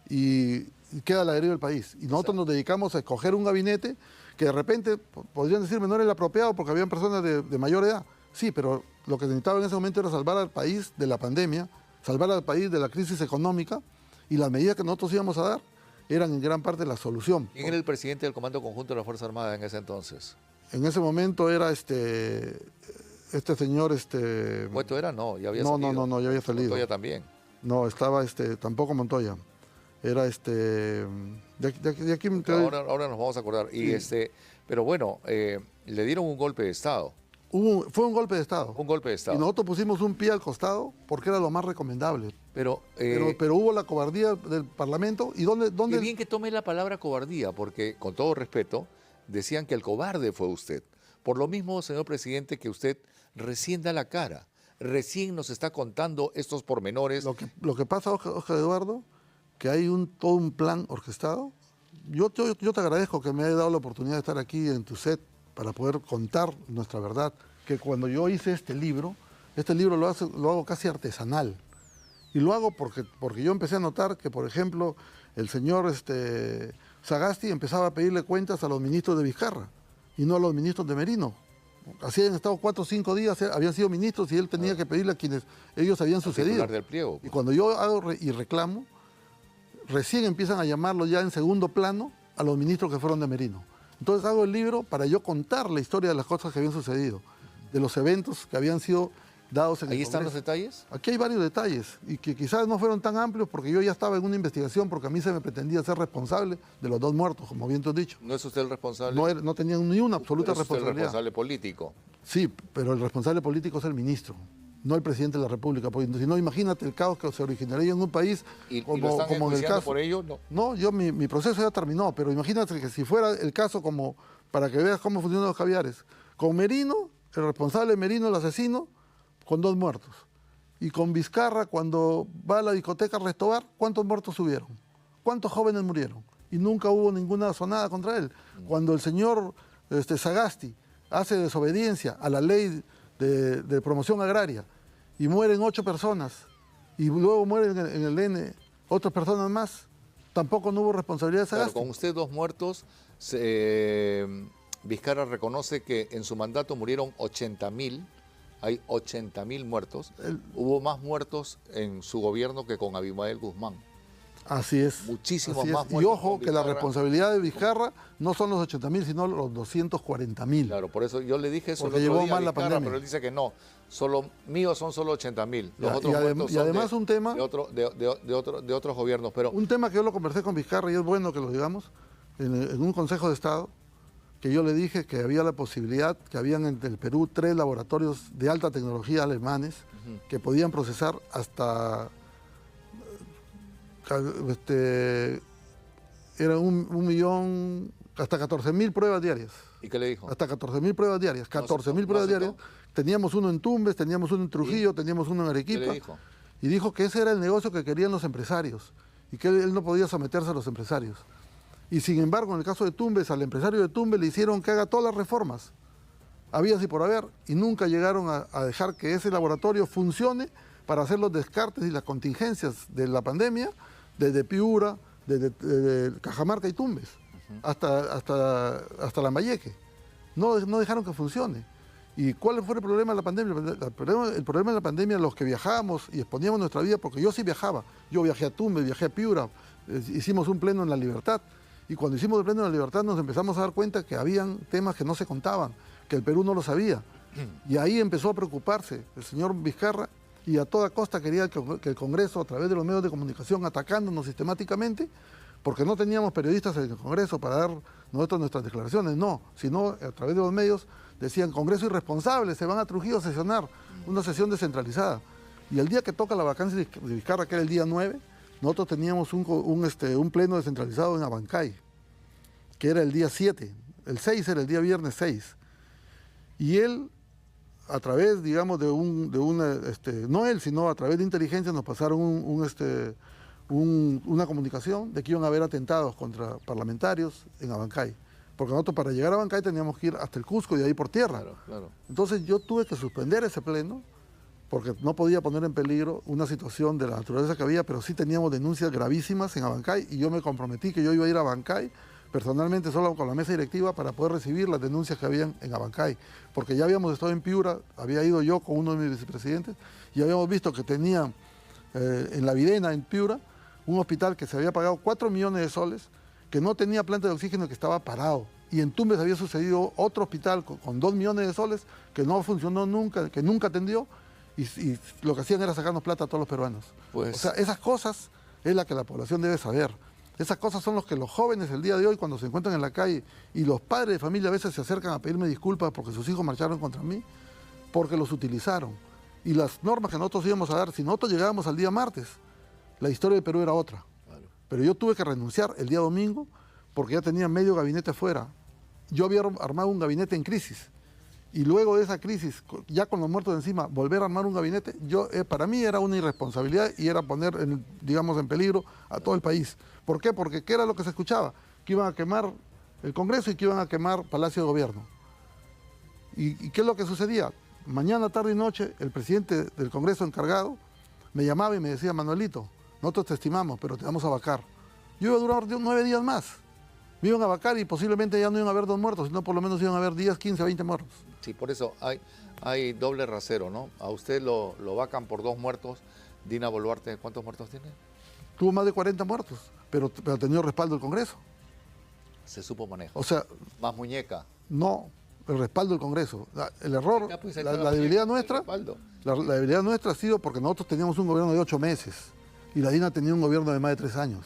y queda a la deriva del país. Y nosotros nos dedicamos a escoger un gabinete que de repente podrían decirme no era el apropiado porque habían personas de mayor edad. Sí, pero lo que necesitaba en ese momento era salvar al país de la pandemia, salvar al país de la crisis económica, y las medidas que nosotros íbamos a dar eran en gran parte la solución. ¿Quién era el presidente del Comando Conjunto de las Fuerzas Armadas en ese entonces? En ese momento era este señor... ¿Cueto era? No, ya había no, salido. no, ya había salido. Montoya también. No, estaba tampoco Montoya. Era de aquí Ahora nos vamos a acordar. Y Sí. pero bueno, le dieron un golpe de Estado. Fue un golpe de Estado. Un golpe de Estado. Y nosotros pusimos un pie al costado porque era lo más recomendable. Pero, Pero hubo la cobardía del Parlamento. ¿Y dónde? qué bien que tome la palabra cobardía, porque con todo respeto, decían que el cobarde fue usted. Por lo mismo, señor presidente, que usted recién da la cara, recién nos está contando estos pormenores. Lo que pasa, Oscar Eduardo, que hay todo un plan orquestado. Yo te agradezco que me hayas dado la oportunidad de estar aquí en tu set para poder contar nuestra verdad. Que cuando yo hice este libro lo hago casi artesanal. Y lo hago porque yo empecé a notar que, por ejemplo, el señor Sagasti empezaba a pedirle cuentas a los ministros de Vizcarra y no a los ministros de Merino. Así habían estado 4 o 5 días, habían sido ministros y él tenía que pedirle a quienes ellos habían sucedido. Del pliego. Y cuando yo hago y reclamo, recién empiezan a llamarlo ya en segundo plano a los ministros que fueron de Merino. Entonces hago el libro para yo contar la historia de las cosas que habían sucedido, de los eventos que habían sido dados en el ¿Ahí están los Congreso. detalles? Aquí hay varios detalles y que quizás no fueron tan amplios porque yo ya estaba en una investigación porque a mí se me pretendía ser responsable de los 2 muertos, como bien te has dicho. ¿No es usted el responsable? No tenían ni una absoluta Pero es usted el responsabilidad. responsable político. Sí, pero el responsable político es el ministro, no el presidente de la República. Porque si no, imagínate el caos que se originaría en un país ¿Y lo como están en el enjuiciando caso. por ello? No. No, mi proceso ya terminó, pero imagínate que si fuera el caso como para que veas cómo funcionan los caviares. Con Merino, el responsable Merino, el asesino, con 2 muertos. Y con Vizcarra, cuando va a la discoteca Restobar, ¿cuántos muertos hubieron? ¿Cuántos jóvenes murieron? Y nunca hubo ninguna sonada contra él. Cuando el señor Sagasti hace desobediencia a la ley de promoción agraria y mueren 8 personas y luego mueren en el N otras personas más, tampoco no hubo responsabilidad de Sagasti. Claro, con usted 2 muertos, Vizcarra reconoce que en su mandato murieron 80.000, hay 80.000 muertos. Hubo más muertos en su gobierno que con Abimael Guzmán. Así es. Muchísimos así es. más Y muertos ojo, con que la Vizcarra. responsabilidad de Vizcarra no son los 80.000, sino los 240.000. Claro, por eso yo le dije eso Porque el otro llevó día a mal la Vizcarra, pandemia. pero él dice que no, míos son solo 80.000. Los Ya, otros muertos y son además un tema, de otros gobiernos. Pero un tema que yo lo conversé con Vizcarra y es bueno que lo digamos, en un Consejo de Estado, que yo le dije que había la posibilidad, que habían en el Perú 3 laboratorios de alta tecnología alemanes que podían procesar hasta era 1.000.000, hasta 14.000 pruebas diarias. ¿y qué le dijo? Hasta 14.000 pruebas diarias. 14.000 pruebas aceptó? diarias. Teníamos uno en Tumbes, teníamos uno en Trujillo, teníamos uno en ¿Qué Arequipa. le dijo? Y dijo que ese era el negocio que querían los empresarios y que él no podía someterse a los empresarios. Y sin embargo, en el caso de Tumbes, al empresario de Tumbes le hicieron que haga todas las reformas, habías y por haber, y nunca llegaron a dejar que ese laboratorio funcione para hacer los descartes y las contingencias de la pandemia desde Piura, desde Cajamarca y Tumbes, hasta Lambayeque. No dejaron que funcione. ¿Y cuál fue el problema de la pandemia? El problema de la pandemia, los que viajábamos y exponíamos nuestra vida, porque yo sí viajaba. Yo viajé a Tumbes, viajé a Piura, hicimos un pleno en La Libertad. Y cuando hicimos el pleno en La Libertad nos empezamos a dar cuenta que habían temas que no se contaban, que el Perú no lo sabía. Y ahí empezó a preocuparse el señor Vizcarra y a toda costa quería que el Congreso, a través de los medios de comunicación, atacándonos sistemáticamente, porque no teníamos periodistas en el Congreso para dar nosotros nuestras declaraciones, no, sino a través de los medios decían Congreso irresponsable, se van a Trujillo a sesionar, una sesión descentralizada. Y el día que toca la vacancia de Vizcarra, que era el día 9, nosotros teníamos un pleno descentralizado en Abancay, que era el día 7, el 6 era el día viernes 6. Y él, a través, digamos, no él, sino a través de inteligencia nos pasaron una comunicación de que iban a haber atentados contra parlamentarios en Abancay. Porque nosotros para llegar a Abancay teníamos que ir hasta el Cusco y de ahí por tierra. Claro, claro. Entonces yo tuve que suspender ese pleno porque no podía poner en peligro una situación de la naturaleza que había, pero sí teníamos denuncias gravísimas en Abancay y yo me comprometí que yo iba a ir a Abancay personalmente solo con la mesa directiva para poder recibir las denuncias que habían en Abancay, porque ya habíamos estado en Piura, había ido yo con uno de mis vicepresidentes y habíamos visto que tenía en la Videna, en Piura, Un hospital que se había pagado 4 millones de soles, que no tenía planta de oxígeno, que estaba parado. Y en Tumbes había sucedido otro hospital con 2 millones de soles, que no funcionó nunca, que nunca atendió, y lo que hacían era sacarnos plata a todos los peruanos. Pues... O sea, esas cosas es la que la población debe saber. Esas cosas son los que los jóvenes el día de hoy, cuando se encuentran en la calle, y los padres de familia a veces se acercan a pedirme disculpas porque sus hijos marcharon contra mí, porque los utilizaron. Y las normas que nosotros íbamos a dar, si nosotros llegábamos al día martes, la historia del Perú era otra. Claro. Pero yo tuve que renunciar el día domingo porque ya tenía medio gabinete fuera. Yo había armado un gabinete en crisis. Y luego de esa crisis, ya con los muertos de encima, volver a armar un gabinete, para mí era una irresponsabilidad y era poner, en peligro a todo el país. ¿Por qué? Porque ¿qué era lo que se escuchaba? Que iban a quemar el Congreso y que iban a quemar Palacio de Gobierno. ¿Y qué es lo que sucedía? Mañana, tarde y noche, el presidente del Congreso encargado me llamaba y me decía, Manuelito, nosotros te estimamos, pero te vamos a vacar. Yo iba a durar 9 días más. Me iban a vacar y posiblemente ya no iban a haber 2 muertos, sino por lo menos iban a haber 10, 15, 20 muertos. Sí, por eso hay doble rasero, ¿no? A usted lo vacan por 2 muertos. Dina Boluarte, ¿cuántos muertos tiene? Tuvo más de 40 muertos, pero tenía respaldo del Congreso. Se supo manejar. O sea... Más muñeca. No, el respaldo del Congreso. El error, pues, la debilidad nuestra, la debilidad nuestra ha sido porque nosotros teníamos un gobierno de 8 meses y la DINA tenía un gobierno de más de 3 años.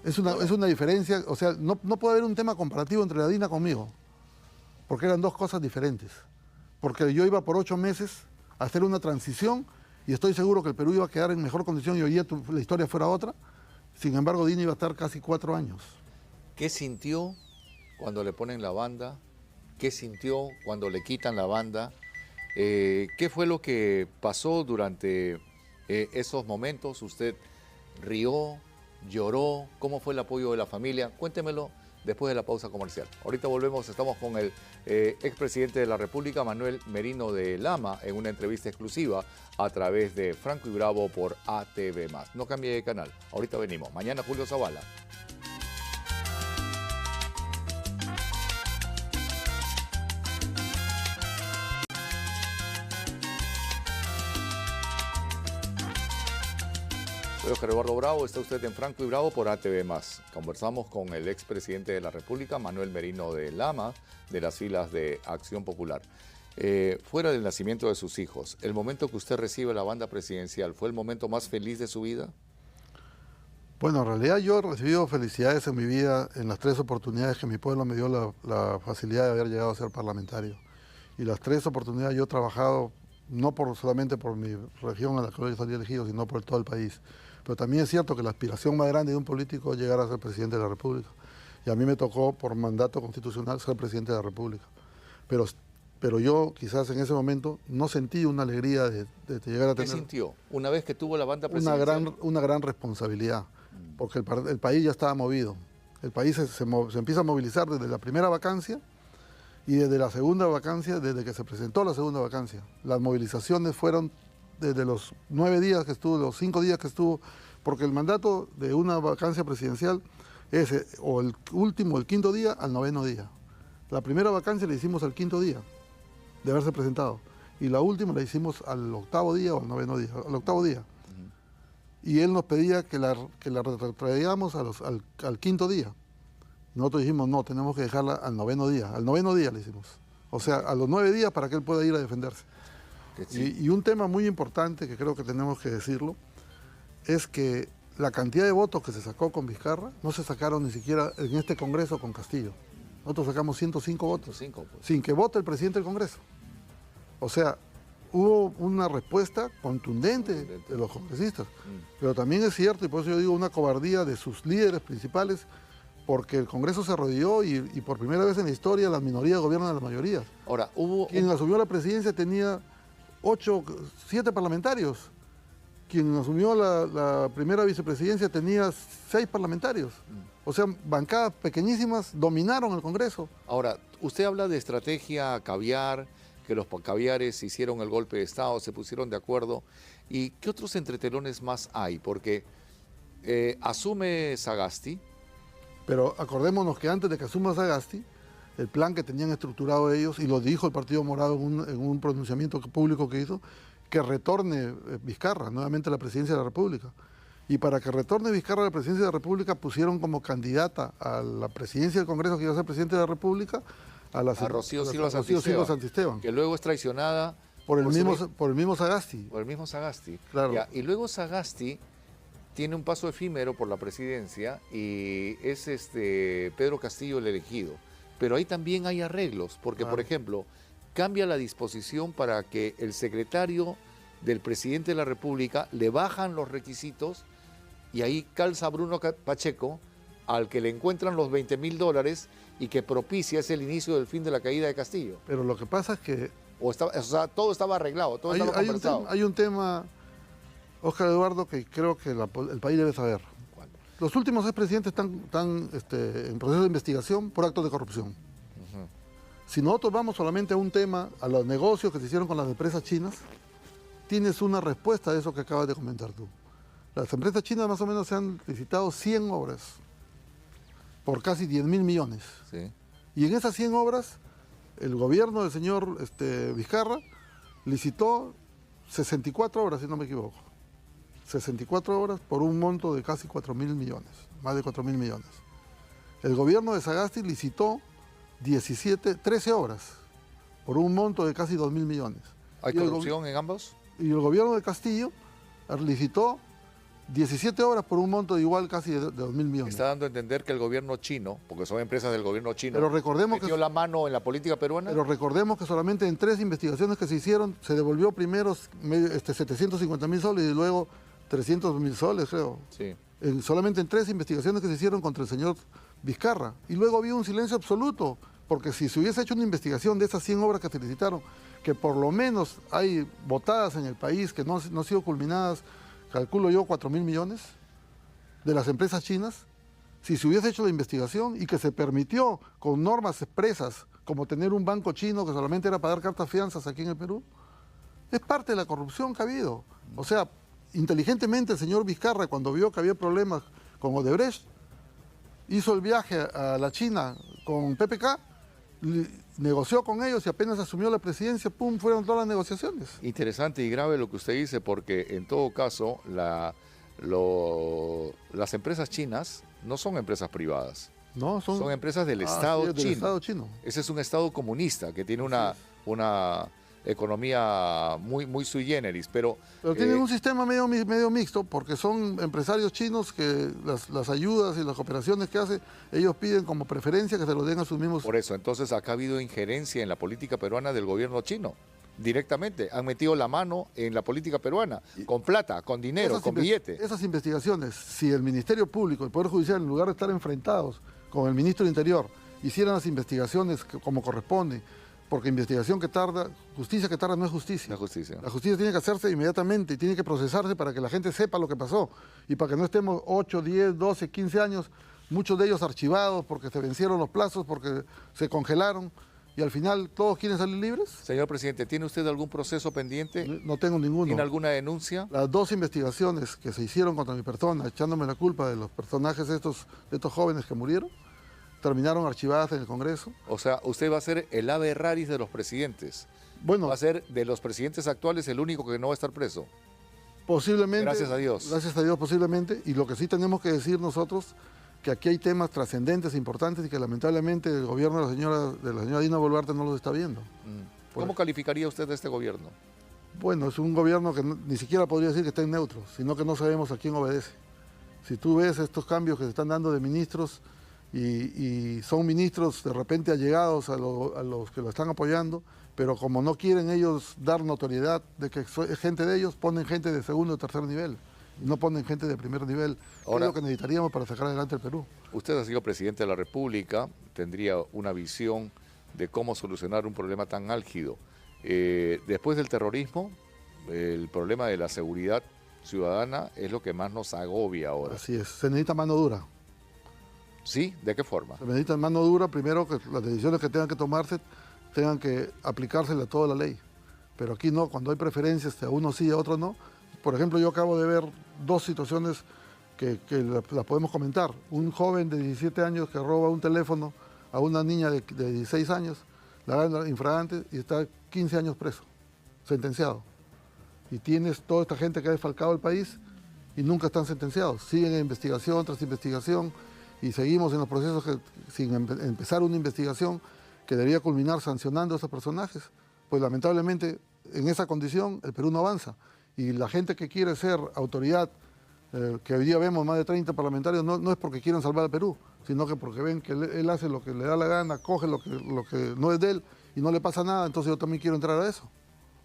Es una diferencia, o sea, no puede haber un tema comparativo entre la DINA conmigo, porque eran 2 cosas diferentes. Porque yo iba por 8 meses a hacer una transición y estoy seguro que el Perú iba a quedar en mejor condición y hoy día la historia fuera otra. Sin embargo, DINA iba a estar casi 4 años. ¿Qué sintió cuando le ponen la banda? ¿Qué sintió cuando le quitan la banda? ¿Qué fue lo que pasó durante esos momentos? ¿Usted rió, lloró? ¿Cómo fue el apoyo de la familia? Cuéntemelo después de la pausa comercial. Ahorita volvemos, estamos con el expresidente de la República, Manuel Merino de Lama, en una entrevista exclusiva a través de Franco y Bravo por ATV+. No cambie de canal, ahorita venimos. Mañana Julio Zavala. Soy Oscar Eduardo Bravo, está usted en Franco y Bravo por ATV+. Conversamos con el expresidente de la República, Manuel Merino de Lama, de las filas de Acción Popular. Fuera del nacimiento de sus hijos, ¿el momento que usted recibe la banda presidencial fue el momento más feliz de su vida? Bueno, en realidad yo he recibido felicidades en mi vida en las 3 oportunidades que mi pueblo me dio la facilidad de haber llegado a ser parlamentario. Y las 3 oportunidades yo he trabajado no solamente por mi región a la que yo salí elegido, sino por todo el país. Pero también es cierto que la aspiración más grande de un político es llegar a ser presidente de la República. Y a mí me tocó, por mandato constitucional, ser presidente de la República. Pero yo, quizás en ese momento, no sentí una alegría de llegar a tener... ¿Qué sintió una vez que tuvo la banda presidencial? Una gran responsabilidad, porque el país ya estaba movido. El país se empieza a movilizar desde la primera vacancia y desde la segunda vacancia, desde que se presentó la segunda vacancia. Las movilizaciones fueron desde los 9 días que estuvo, los 5 días que estuvo, porque el mandato de una vacancia presidencial es o el último, el 5.º día al 9.º día. La primera vacancia la hicimos al 5.º día de haberse presentado y la última la hicimos al 8.º día o al 9.º día, al 8.º día. Y él nos pedía que la retraigamos al 5.º día. Nosotros dijimos, no, tenemos que dejarla al 9.º día. Al 9.º día la hicimos. O sea, a los 9 días para que él pueda ir a defenderse. Sí. Y un tema muy importante que creo que tenemos que decirlo es que la cantidad de votos que se sacó con Vizcarra no se sacaron ni siquiera en este Congreso con Castillo. Nosotros sacamos 105 votos, 105, pues. Sin que vote el presidente del Congreso. O sea, hubo una respuesta contundente de los congresistas. Pero también es cierto, y por eso yo digo una cobardía de sus líderes principales, porque el Congreso se arrodilló y por primera vez en la historia las minorías gobiernan a las mayorías. Ahora, quien asumió la presidencia tenía 7 parlamentarios. Quien asumió la primera vicepresidencia tenía 6 parlamentarios. O sea, bancadas pequeñísimas dominaron el Congreso. Ahora, usted habla de estrategia caviar, que los caviares hicieron el golpe de Estado, se pusieron de acuerdo. ¿Y qué otros entretelones más hay? Porque asume Sagasti. Pero acordémonos que antes de que asuma Sagasti, el plan que tenían estructurado ellos, y lo dijo el Partido Morado en un pronunciamiento público que hizo, que retorne Vizcarra nuevamente a la presidencia de la República. Y para que retorne Vizcarra a la presidencia de la República, pusieron como candidata a la presidencia del Congreso, que iba a ser presidente de la República, a Rocío Silva Santisteban, que luego es traicionada por el mismo Sagasti. por el mismo Sagasti. Claro. Ya, y luego Sagasti tiene un paso efímero por la presidencia y es Pedro Castillo el elegido. Pero ahí también hay arreglos, porque, Claro. por ejemplo, cambia la disposición para que el secretario del presidente de la República le bajan los requisitos y ahí calza Bruno Pacheco, al que le encuentran los $20.000 y que propicia es el inicio del fin de la caída de Castillo. Pero lo que pasa es que O sea, todo estaba arreglado, todo estaba conversado. hay un tema, Óscar Eduardo, que creo que el país debe saber. ¿Cuál? Los últimos expresidentes están en proceso de investigación por actos de corrupción. Ujú. Si nosotros vamos solamente a un tema, a los negocios que se hicieron con las empresas chinas, tienes una respuesta a eso que acabas de comentar tú. Las empresas chinas más o menos se han licitado 100 obras por casi 10.000 millones. Sí. Y en esas 100 obras, el gobierno del señor Vizcarra licitó 64 obras, si no me equivoco. 64 obras por un monto de casi 4.000 millones, más de 4.000 millones. El gobierno de Sagasti licitó 13 obras por un monto de casi 2.000 millones. ¿Hay Y el corrupción en ambos? Y el gobierno de Castillo licitó 17 obras por un monto de igual casi de 2.000 millones. Está dando a entender que el gobierno chino, porque son empresas del gobierno chino, Pero recordemos metió la mano en la política peruana. Pero recordemos que solamente en 3 investigaciones que se hicieron se devolvió primero 750.000 soles y luego 300.000 soles, creo. Sí. Solamente en 3 investigaciones que se hicieron contra el señor Vizcarra. Y luego había un silencio absoluto, porque si se hubiese hecho una investigación de esas 100 obras que se licitaron, que por lo menos hay votadas en el país, que no han sido culminadas, calculo yo 4.000 millones de las empresas chinas, si se hubiese hecho la investigación y que se permitió con normas expresas, como tener un banco chino que solamente era para dar cartas fianzas aquí en el Perú, es parte de la corrupción que ha habido. O sea, inteligentemente el señor Vizcarra, cuando vio que había problemas con Odebrecht, hizo el viaje a la China con PPK, negoció con ellos y apenas asumió la presidencia, ¡pum!, fueron todas las negociaciones. Interesante y grave lo que usted dice, porque en todo caso las empresas chinas no son empresas privadas, No, son empresas del Estado sí, chino. del Estado chino. Ese es un Estado comunista que tiene una economía muy sui generis, pero tienen un sistema medio mixto, porque son empresarios chinos que las ayudas y las cooperaciones que hacen, ellos piden como preferencia que se lo den a sus mismos. por eso, entonces acá ha habido injerencia en la política peruana del gobierno chino. Directamente, han metido la mano en la política peruana, con plata, con dinero, con billete. Esas investigaciones, si el Ministerio Público, el Poder Judicial, en lugar de estar enfrentados con el Ministro del Interior, hicieran las investigaciones como corresponde, porque investigación que tarda, justicia que tarda no es justicia. La justicia. La justicia tiene que hacerse inmediatamente y tiene que procesarse para que la gente sepa lo que pasó y para que no estemos 8, 10, 12, 15 años, muchos de ellos archivados porque se vencieron los plazos, porque se congelaron y al final todos quieren salir libres. Señor presidente, ¿tiene usted algún proceso pendiente? No tengo ninguno. ¿Tiene alguna denuncia? Las 2 investigaciones que se hicieron contra mi persona, echándome la culpa de los personajes de estos jóvenes que murieron, terminaron archivadas en el Congreso. O sea, usted va a ser el ave raris de los presidentes. Bueno, Va a ser de los presidentes actuales el único que no va a estar preso. posiblemente. Gracias a Dios. Gracias a Dios, posiblemente. Y lo que sí tenemos que decir nosotros, que aquí hay temas trascendentes, importantes, y que lamentablemente el gobierno de la señora Dina Boluarte no los está viendo. ¿Cómo calificaría usted de este gobierno? Bueno, es un gobierno que ni siquiera podría decir que está en neutro, sino que no sabemos a quién obedece. Si tú ves estos cambios que se están dando de ministros, y son ministros de repente allegados a los que lo están apoyando, pero como no quieren ellos dar notoriedad de que es gente de ellos, ponen gente de segundo o tercer nivel, y no ponen gente de primer nivel. Ahora, es lo que necesitaríamos para sacar adelante el Perú. Usted ha sido presidente de la República, tendría una visión de cómo solucionar un problema tan álgido. Después del terrorismo, el problema de la seguridad ciudadana es lo que más nos agobia ahora. Así es, se necesita mano dura. ¿Sí? ¿De qué forma? Se necesita mano dura, primero que las decisiones que tengan que tomarse tengan que aplicársele a toda la ley. Pero aquí no, cuando hay preferencias, a uno sí, a otro no. Por ejemplo, yo acabo de ver 2 situaciones que las podemos comentar. Un joven de 17 años que roba un teléfono a una niña de 16 años, la agarran infragante y está 15 años preso, sentenciado. Y tienes toda esta gente que ha desfalcado el país y nunca están sentenciados. Siguen en investigación tras investigación y seguimos en los procesos sin empezar una investigación que debería culminar sancionando a esos personajes. Pues lamentablemente en esa condición el Perú no avanza. Y la gente que quiere ser autoridad, que hoy día vemos más de 30 parlamentarios, no es porque quieran salvar al Perú, sino que porque ven que él hace lo que le da la gana, coge lo que no es de él y no le pasa nada, entonces yo también quiero entrar a eso.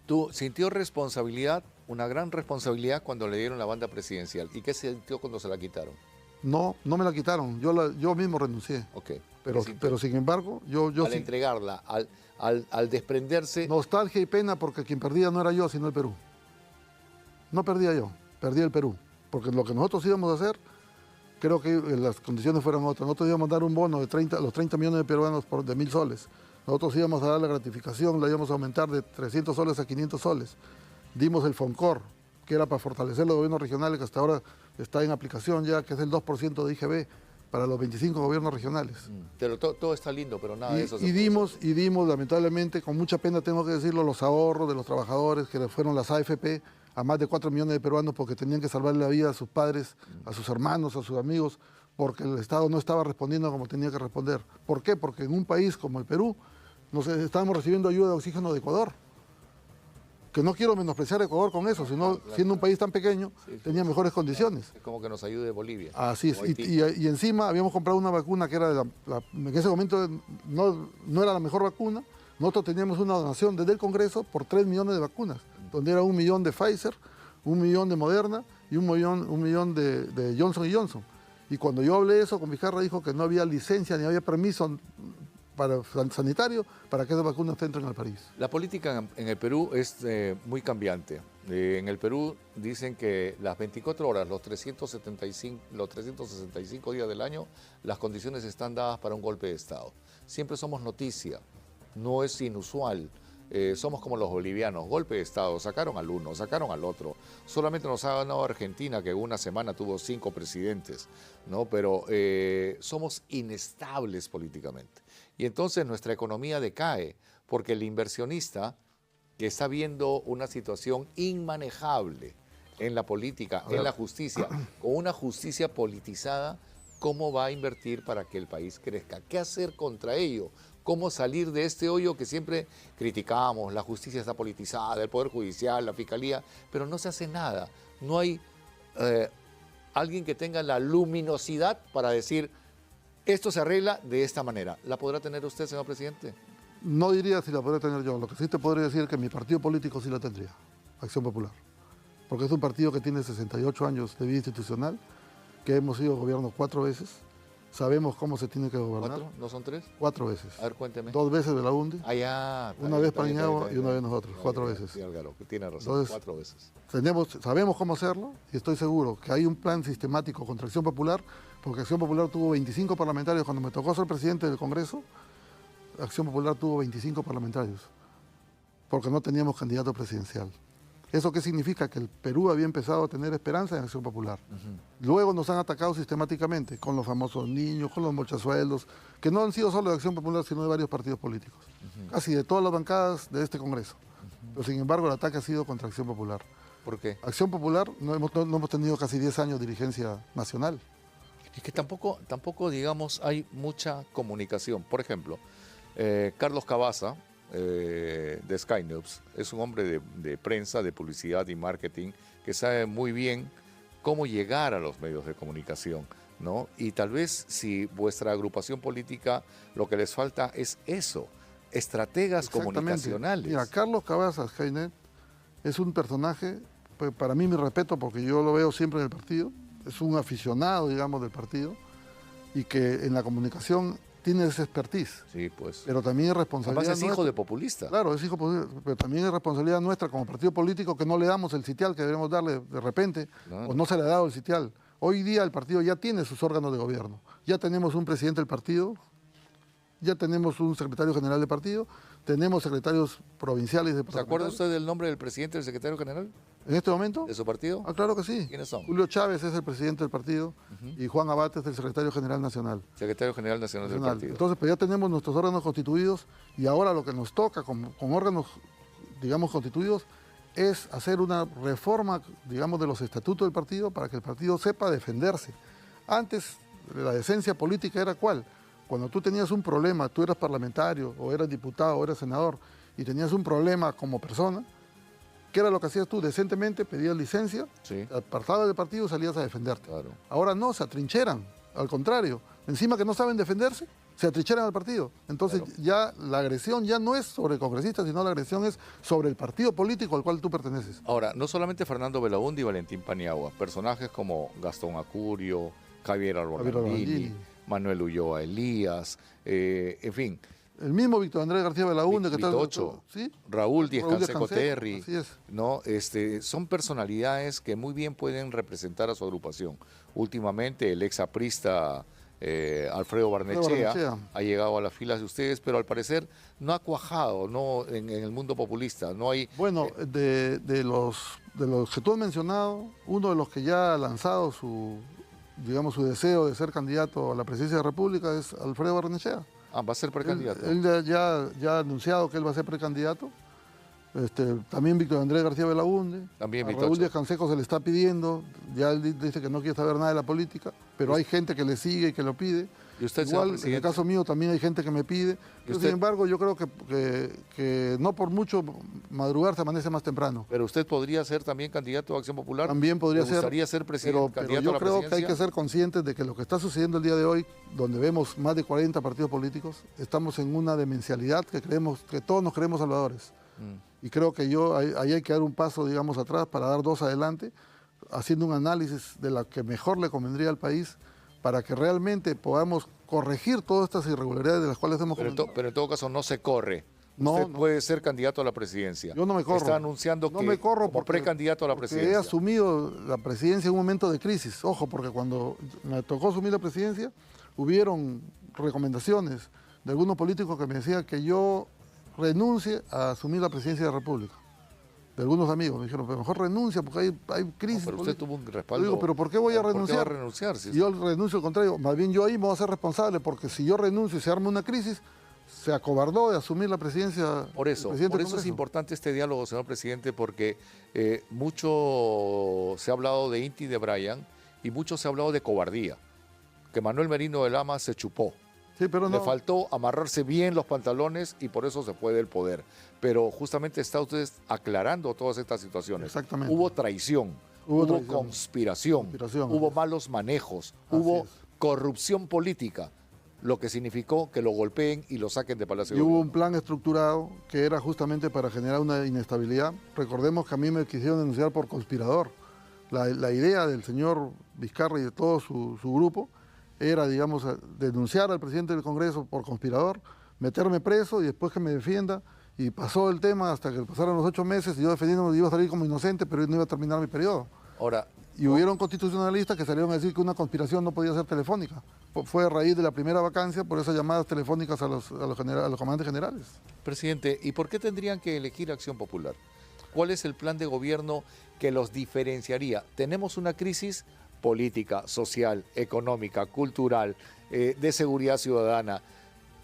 ¿Tú sintió responsabilidad, una gran responsabilidad cuando le dieron la banda presidencial? ¿Y qué sintió cuando se la quitaron? No me la quitaron, yo mismo renuncié. Ok. Pero sin embargo, al entregarla, al desprenderse... Nostalgia y pena porque quien perdía no era yo, sino el Perú. No perdía yo, perdía el Perú. Porque lo que nosotros íbamos a hacer, creo que las condiciones fueron otras. Nosotros íbamos a dar un bono de los 30 millones de peruanos de 1.000 soles. Nosotros íbamos a dar la gratificación, la íbamos a aumentar de 300 soles a 500 soles. Dimos el FONCOR, que era para fortalecer los gobiernos regionales, que hasta ahora está en aplicación ya, que es el 2% de IGB para los 25 gobiernos regionales. Pero todo está lindo, pero nada de eso y dimos, lamentablemente, con mucha pena tengo que decirlo, los ahorros de los trabajadores, que fueron las AFP, a más de 4 millones de peruanos porque tenían que salvarle la vida a sus padres, a sus hermanos, a sus amigos, porque el Estado no estaba respondiendo como tenía que responder. ¿Por qué? Porque en un país como el Perú, estábamos recibiendo ayuda de oxígeno de Ecuador. Que no quiero menospreciar a Ecuador con eso, sino siendo un país tan pequeño, tenía mejores condiciones. Es como que nos ayude Bolivia. Así es, y encima habíamos comprado una vacuna que era en ese momento no era la mejor vacuna. Nosotros teníamos una donación desde el Congreso por 3 millones de vacunas, donde era 1 millón de Pfizer, 1 millón de Moderna y 1 millón de Johnson & Johnson. Y cuando yo hablé eso con Vizcarra dijo que no había licencia ni había permiso sanitario para que esas vacunas entren al país. La política en el Perú es muy cambiante. En el Perú dicen que las 24 horas, los 365 días del año, las condiciones están dadas para un golpe de Estado. Siempre somos noticia, no es inusual. Somos como los bolivianos, golpe de Estado, sacaron al uno, sacaron al otro. Solamente nos ha ganado Argentina, que en una semana tuvo 5 presidentes, ¿no? Pero somos inestables políticamente. Y entonces nuestra economía decae, porque el inversionista que está viendo una situación inmanejable en la política, en la justicia, con una justicia politizada, ¿cómo va a invertir para que el país crezca? ¿Qué hacer contra ello? ¿Cómo salir de este hoyo que siempre criticamos? La justicia está politizada, el Poder Judicial, la Fiscalía, pero no se hace nada. No hay alguien que tenga la luminosidad para decir, esto se arregla de esta manera. ¿La podrá tener usted, señor presidente? No diría si la podría tener yo. Lo que sí te podría decir es que mi partido político sí la tendría, Acción Popular. Porque es un partido que tiene 68 años de vida institucional, que hemos sido gobierno 4 veces. Sabemos cómo se tiene que gobernar. ¿4? ¿No son 3? 4 veces. A ver, cuénteme. 2 veces de la UNDE. Ah, ya. Una vez Paniagua y una vez nosotros. 4 veces. Sí, Álvaro, tiene razón. Entonces, 4 veces. Sabemos cómo hacerlo y estoy seguro que hay un plan sistemático contra Acción Popular, porque Acción Popular tuvo 25 parlamentarios. Cuando me tocó ser presidente del Congreso, Acción Popular tuvo 25 parlamentarios, porque no teníamos candidato presidencial. ¿Eso qué significa? Que el Perú había empezado a tener esperanza en Acción Popular. Luego nos han atacado sistemáticamente con los famosos niños, con los mochasueldos, que no han sido solo de Acción Popular, sino de varios partidos políticos. Casi de todas las bancadas de este Congreso. Pero sin embargo el ataque ha sido contra Acción Popular. ¿Por qué? Acción Popular no hemos tenido casi 10 años de dirigencia nacional. Es que tampoco, digamos, hay mucha comunicación. Por ejemplo, Carlos Cabaza, de Sky News, es un hombre de prensa, de publicidad y marketing que sabe muy bien cómo llegar a los medios de comunicación, ¿no? Y tal vez si vuestra agrupación política lo que les falta es eso, estrategas comunicacionales. Mira, Carlos Cabaza, Skynet, es un personaje, pues, para mí mi respeto, porque yo lo veo siempre en el partido, es un aficionado, digamos, del partido, y que en la comunicación tiene esa expertise. Sí, pues. Pero también es responsabilidad Además es hijo de populista. Claro, es hijo populista, pero también es responsabilidad nuestra como partido político que no le damos el sitial que deberíamos darle de repente, o no se le ha dado el sitial. Hoy día el partido ya tiene sus órganos de gobierno. Ya tenemos un presidente del partido, ya tenemos un secretario general del partido, tenemos secretarios provinciales de ¿Se acuerda usted del nombre del presidente y del secretario general? ¿En este momento? ¿De su partido? Ah, claro que sí. ¿Quiénes son? Julio Chávez es el presidente del partido y Juan Abate es el secretario general nacional. Secretario general nacional del partido. Entonces, pues ya tenemos nuestros órganos constituidos y ahora lo que nos toca con órganos, digamos, constituidos es hacer una reforma, digamos, de los estatutos del partido para que el partido sepa defenderse. Antes, la decencia política era ¿cuál? Cuando tú tenías un problema, tú eras parlamentario, o eras diputado, o eras senador, y tenías un problema como persona, ¿qué era lo que hacías tú? Decentemente pedías licencia, Sí. apartabas del partido y salías a defenderte. Claro. Ahora no, se atrincheran, al contrario. Encima que no saben defenderse, se atrincheran al partido. Entonces Claro. ya la agresión ya no es sobre el congresista, sino la agresión es sobre el partido político al cual tú perteneces. Ahora, no solamente Fernando Belaúnde y Valentín Paniagua, personajes como Gastón Acurio, Javier Arbonaldini, Arbonaldini. Manuel Ulloa Elías, en fin, El mismo Víctor Andrés García Belaúnde, que está... Vitocho, ¿sí? Raúl Díez Raúl Díez Canseco Canseco, Terry, así es. ¿no? Son personalidades que muy bien pueden representar a su agrupación. Últimamente el exaprista Alfredo Barnechea Barnechea ha llegado a las filas de ustedes, pero al parecer no ha cuajado, ¿no? En el mundo populista. No hay. Bueno, de los que tú has mencionado, uno de los que ya ha lanzado digamos, su deseo de ser candidato a la presidencia de la República es Alfredo Barnechea. Va a ser precandidato. Él ya ha anunciado que él va a ser precandidato. También Víctor Andrés García Belaúnde. También a Vitocho. Raúl Díez Canseco se le está pidiendo. Ya él dice que no quiere saber nada de la política, pero hay gente que le sigue y que lo pide. ¿Y usted, señor Igual, en el presidente? caso mío también hay gente que me pide. Pero usted? sin embargo, yo creo que no por mucho madrugar se amanece más temprano. Pero usted podría ser también candidato a Acción Popular. También podría ¿Le ser. gustaría ser presidente, Pero candidato yo a la creo que hay presidencia? que ser conscientes de que lo que está sucediendo el día de hoy, donde vemos más de 40 partidos políticos, estamos en una demencialidad que creemos que todos nos creemos salvadores. Y creo que ahí hay que dar un paso, digamos, atrás para dar dos adelante, haciendo un análisis de lo que mejor le convendría al país para que realmente podamos corregir todas estas irregularidades de las cuales hemos comentado. Pero en todo caso no se corre. No, Usted no. puede ser candidato a la presidencia. Yo no me corro. Está anunciando No que me corro como precandidato a la porque presidencia. he asumido la presidencia en un momento de crisis. Ojo, porque cuando me tocó asumir la presidencia, hubieron recomendaciones de algunos políticos que me decían que yo renuncie a asumir la presidencia de la República. De algunos amigos me dijeron, pero mejor renuncia porque hay crisis. Pero usted política. tuvo un Yo respaldo. digo, pero ¿por qué voy a renunciar? ¿Por qué va a renunciar? Si Yo renuncio al contrario, más bien yo ahí me voy a ser responsable porque si yo renuncio y se arma una crisis, se acobardó de asumir la presidencia. Por eso el presidente del es Congreso. importante este diálogo, señor presidente, porque mucho se ha hablado de Inti de Bryan y mucho se ha hablado de cobardía, que Manuel Merino de Lama se chupó. Sí, pero Le no. faltó amarrarse bien los pantalones y por eso se fue del poder. Pero justamente está usted aclarando todas estas situaciones. Exactamente. Hubo traición, Hubo hubo traición. conspiración, Conspiración, hubo así es. malos manejos, Así hubo es. corrupción política, lo que significó que lo golpeen y lo saquen de Palacio Y de hubo Gobierno. un plan estructurado que era justamente para generar una inestabilidad. Recordemos que a mí me quisieron denunciar por conspirador. La idea del señor Vizcarra y de todo su grupo era, digamos, denunciar al presidente del Congreso por conspirador, meterme preso y después que me defienda. Y pasó el tema hasta que pasaron los 8 meses y yo defendiéndome iba a salir como inocente, pero no iba a terminar mi periodo. Ahora, Y hubieron constitucionalistas que salieron a decir que una conspiración no podía ser telefónica. Fue a raíz de la primera vacancia por esas llamadas telefónicas a los comandantes generales. presidente, ¿y por qué tendrían que elegir Acción Popular? ¿Cuál es el plan de gobierno que los diferenciaría? Tenemos una crisis política, social, económica, cultural, de seguridad ciudadana.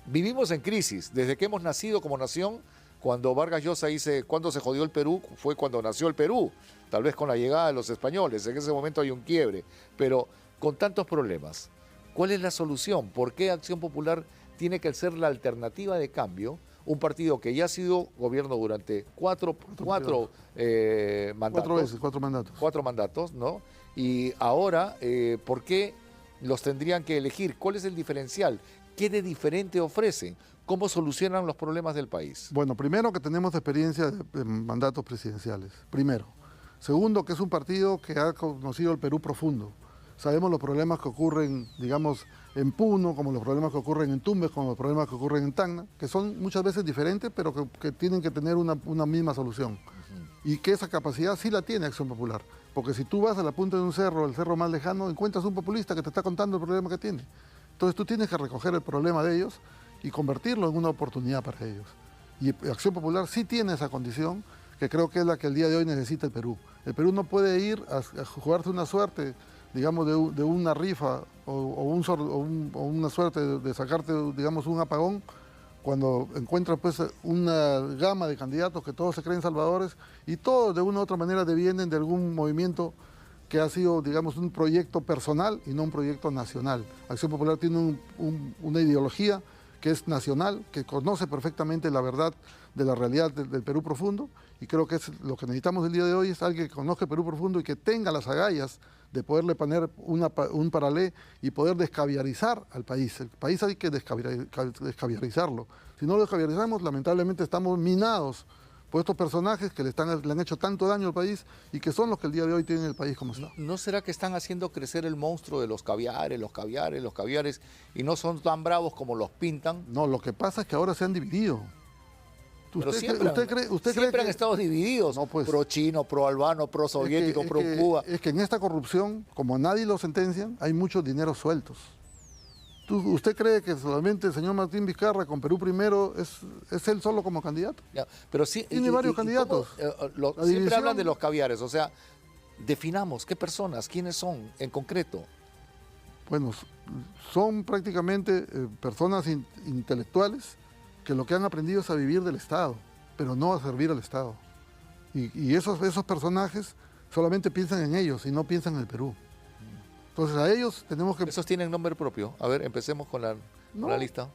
Vivimos en crisis desde que hemos nacido como nación. Cuando Vargas Llosa dice cuándo se jodió el Perú, fue cuando nació el Perú, tal vez con la llegada de los españoles. En ese momento hay un quiebre, pero con tantos problemas, ¿cuál es la solución? ¿Por qué Acción Popular tiene que ser la alternativa de cambio? Un partido que ya ha sido gobierno durante cuatro mandatos. 4 mandatos. 4 mandatos, ¿no? Y ahora, ¿por qué los tendrían que elegir? ¿Cuál es el diferencial? ¿Qué de diferente ofrecen? ¿Cómo solucionan los problemas del país? Bueno, primero que tenemos experiencia de mandatos presidenciales, primero. Segundo, que es un partido que ha conocido el Perú profundo. Sabemos los problemas que ocurren, digamos, en Puno, como los problemas que ocurren en Tumbes, como los problemas que ocurren en Tacna, que son muchas veces diferentes, pero que tienen que tener una misma solución. Y que esa capacidad sí la tiene Acción Popular. Porque si tú vas a la punta de un cerro, el cerro más lejano, encuentras un populista que te está contando el problema que tiene. Entonces tú tienes que recoger el problema de ellos y convertirlo en una oportunidad para ellos. Y Acción Popular sí tiene esa condición, que creo que es la que el día de hoy necesita el Perú. El Perú no puede ir a jugarse una suerte, digamos, de una rifa o una suerte de sacarte, digamos, un apagón cuando encuentran pues una gama de candidatos que todos se creen salvadores y todos de una u otra manera devienen de algún movimiento que ha sido, digamos, un proyecto personal y no un proyecto nacional. Acción Popular tiene una ideología que es nacional, que conoce perfectamente la verdad de la realidad del Perú profundo, y creo que es lo que necesitamos el día de hoy, es alguien que conozca el Perú profundo y que tenga las agallas de poderle poner un paralé y poder descaviarizar al país. El país hay que descaviarizarlo. Si no lo descaviarizamos, lamentablemente estamos minados por estos personajes que le han hecho tanto daño al país y que son los que el día de hoy tienen el país como está. ¿No será que están haciendo crecer el monstruo de los caviares, y no son tan bravos como los pintan? No, lo que pasa es que ahora se han dividido. Pero siempre han estado divididos, no, pues, pro chino, pro albano, pro soviético, pro Cuba. Es que en esta corrupción, como a nadie lo sentencian, hay muchos dineros sueltos. ¿Usted cree que solamente el señor Martín Vizcarra con Perú Primero es él solo como candidato? Ya, pero sí, tiene varios candidatos. Siempre hablan de los caviares, o sea, definamos qué personas, quiénes son en concreto. Bueno, son prácticamente personas intelectuales que lo que han aprendido es a vivir del Estado, pero no a servir al Estado. Y esos personajes solamente piensan en ellos y no piensan en el Perú. Entonces a ellos tenemos que... ¿Esos tienen nombre propio? A ver, empecemos con la lista.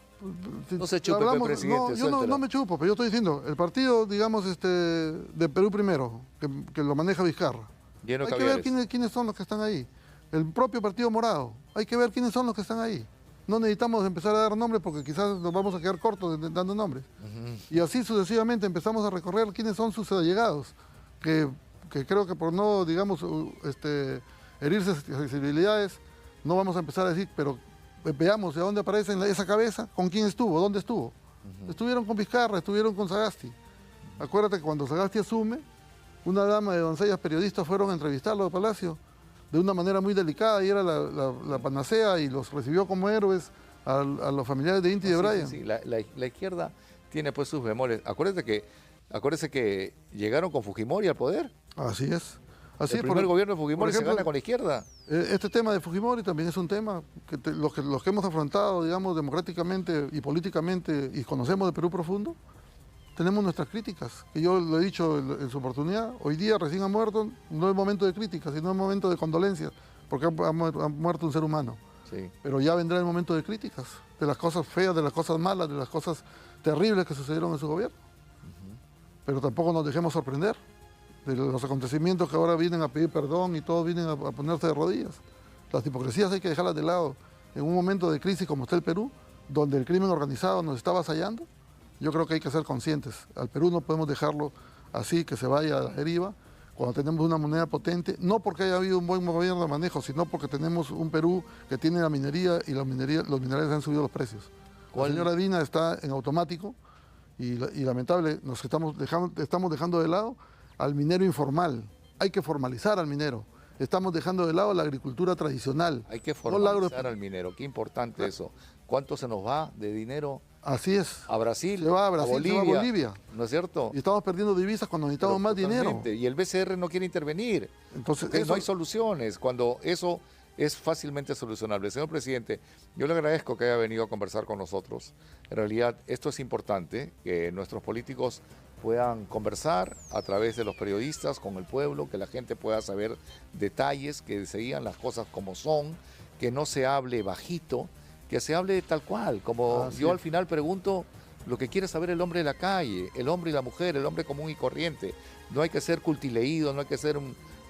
No se chupe, presidente. No, yo no me chupo, pero yo estoy diciendo, el partido, digamos, de Perú Primero, que lo maneja Vizcarra. Lleno de hay que ver quiénes son los que están ahí. El propio Partido Morado, hay que ver quiénes son los que están ahí. No necesitamos empezar a dar nombres porque quizás nos vamos a quedar cortos dando nombres. Y así sucesivamente empezamos a recorrer quiénes son sus allegados, que creo que por no, digamos, herirse sensibilidades, no vamos a empezar a decir, pero veamos de dónde aparece esa cabeza, con quién estuvo, dónde estuvo. Estuvieron con Vizcarra, estuvieron con Sagasti. Acuérdate que cuando Sagasti asume, una dama de doncellas periodistas fueron a entrevistarlo a Palacio de una manera muy delicada y era la panacea y los recibió como héroes a los familiares de Inti y de Brian. Sí. La izquierda tiene pues sus memorias. Acuérdese que llegaron con Fujimori al poder. Así es. El primer gobierno de Fujimori se gana con la izquierda. Este tema de Fujimori también es un tema que los que hemos afrontado, digamos, democráticamente y políticamente y conocemos de Perú profundo, tenemos nuestras críticas, que yo lo he dicho en su oportunidad. Hoy día recién ha muerto, no es momento de críticas, sino es momento de condolencias, porque ha muerto un ser humano. Sí. Pero ya vendrá el momento de críticas, de las cosas feas, de las cosas malas, de las cosas terribles que sucedieron en su gobierno. Pero tampoco nos dejemos sorprender de los acontecimientos que ahora vienen a pedir perdón y todos vienen a ponerse de rodillas. Las hipocresías hay que dejarlas de lado. En un momento de crisis como está el Perú, donde el crimen organizado nos está avasallando, yo creo que hay que ser conscientes. Al Perú no podemos dejarlo así, que se vaya a la deriva, cuando tenemos una moneda potente, no porque haya habido un buen gobierno de manejo, sino porque tenemos un Perú que tiene la minería y los minerales han subido los precios. La señora Dina está en automático y lamentable, nos estamos dejando de lado al minero informal. Hay que formalizar al minero. Estamos dejando de lado la agricultura tradicional. Hay que formalizar al minero. Qué importante eso. ¿Cuánto se nos va de dinero? Así es. A Brasil, se va a Brasil, Bolivia, se va a Bolivia. ¿No es cierto? Y estamos perdiendo divisas cuando necesitamos más dinero. Y el BCR no quiere intervenir. Entonces, no hay soluciones cuando eso es fácilmente solucionable. Señor presidente, yo le agradezco que haya venido a conversar con nosotros. En realidad, esto es importante, que nuestros políticos puedan conversar a través de los periodistas con el pueblo, que la gente pueda saber detalles, que se digan las cosas como son, que no se hable bajito, que se hable tal cual. Como yo al final pregunto lo que quiere saber el hombre de la calle, el hombre y la mujer, el hombre común y corriente. No hay que ser cultileído, no hay que ser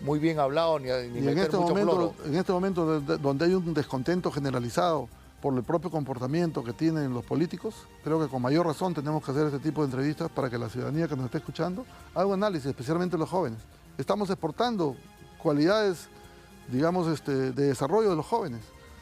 muy bien hablado ni meter mucho floro. En este momento donde hay un descontento generalizado por el propio comportamiento que tienen los políticos, creo que con mayor razón tenemos que hacer este tipo de entrevistas para que la ciudadanía que nos esté escuchando haga un análisis, especialmente los jóvenes. Estamos exportando cualidades, digamos, de desarrollo de los jóvenes.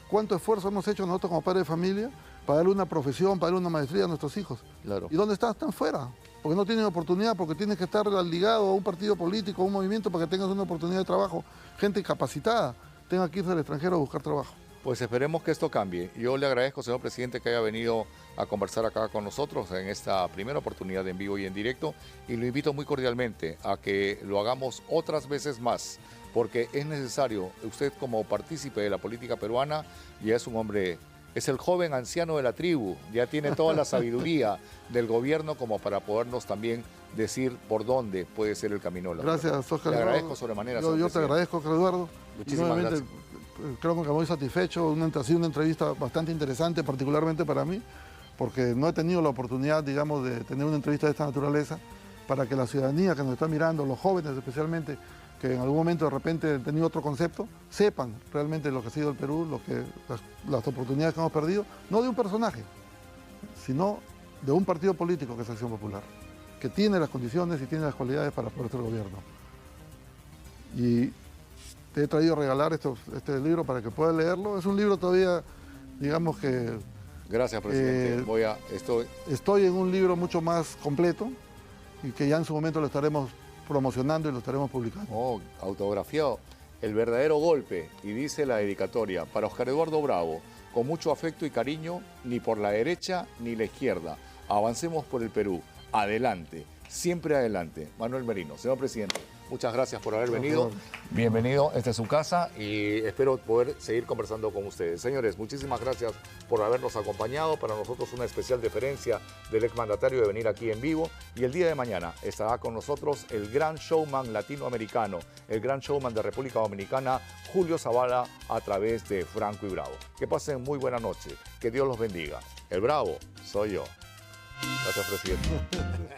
¿Cuánto esfuerzo hemos hecho nosotros como padres de familia para darle una profesión, para darle una maestría a nuestros hijos? Claro. ¿Y dónde están? Están fuera, porque no tienen oportunidad, porque tienes que estar ligado a un partido político, a un movimiento para que tengas una oportunidad de trabajo. Gente capacitada tenga que irse al extranjero a buscar trabajo. Pues esperemos que esto cambie. Yo le agradezco, señor presidente, que haya venido a conversar acá con nosotros en esta primera oportunidad en vivo y en directo, y lo invito muy cordialmente a que lo hagamos otras veces más, porque es necesario. Usted, como partícipe de la política peruana, ya es un hombre Es el joven anciano de la tribu, ya tiene toda la sabiduría del gobierno como para podernos también decir por dónde puede ser el camino. Gracias, Oscar. Le agradezco sobremanera. Yo te agradezco, Oscar Eduardo. Muchísimas gracias. Creo que muy satisfecho, ha sido una entrevista bastante interesante, particularmente para mí, porque no he tenido la oportunidad, digamos, de tener una entrevista de esta naturaleza, para que la ciudadanía que nos está mirando, los jóvenes especialmente, que en algún momento de repente han tenido otro concepto, sepan realmente lo que ha sido el Perú, las oportunidades que hemos perdido, no de un personaje, sino de un partido político que es Acción Popular, que tiene las condiciones y tiene las cualidades para poder ser gobierno. Y te he traído a regalar este libro para que puedas leerlo. Es un libro todavía, digamos que... Gracias, presidente. Estoy en un libro mucho más completo y que ya en su momento lo estaremos promocionando y lo estaremos publicando. Oh, autografiado. El verdadero golpe, y dice la dedicatoria, para Oscar Eduardo Bravo, con mucho afecto y cariño, ni por la derecha ni la izquierda. Avancemos por el Perú. Adelante, siempre adelante. Manuel Merino. Señor presidente, muchas gracias por haber venido. Bienvenido, esta es su casa y espero poder seguir conversando con ustedes. Señores, muchísimas gracias por habernos acompañado. Para nosotros una especial deferencia del exmandatario de venir aquí en vivo. Y el día de mañana estará con nosotros el gran showman latinoamericano, el gran showman de República Dominicana, Julio Zavala, a través de Franco y Bravo. Que pasen muy buena noche. Que Dios los bendiga. El Bravo soy yo. Gracias, presidente.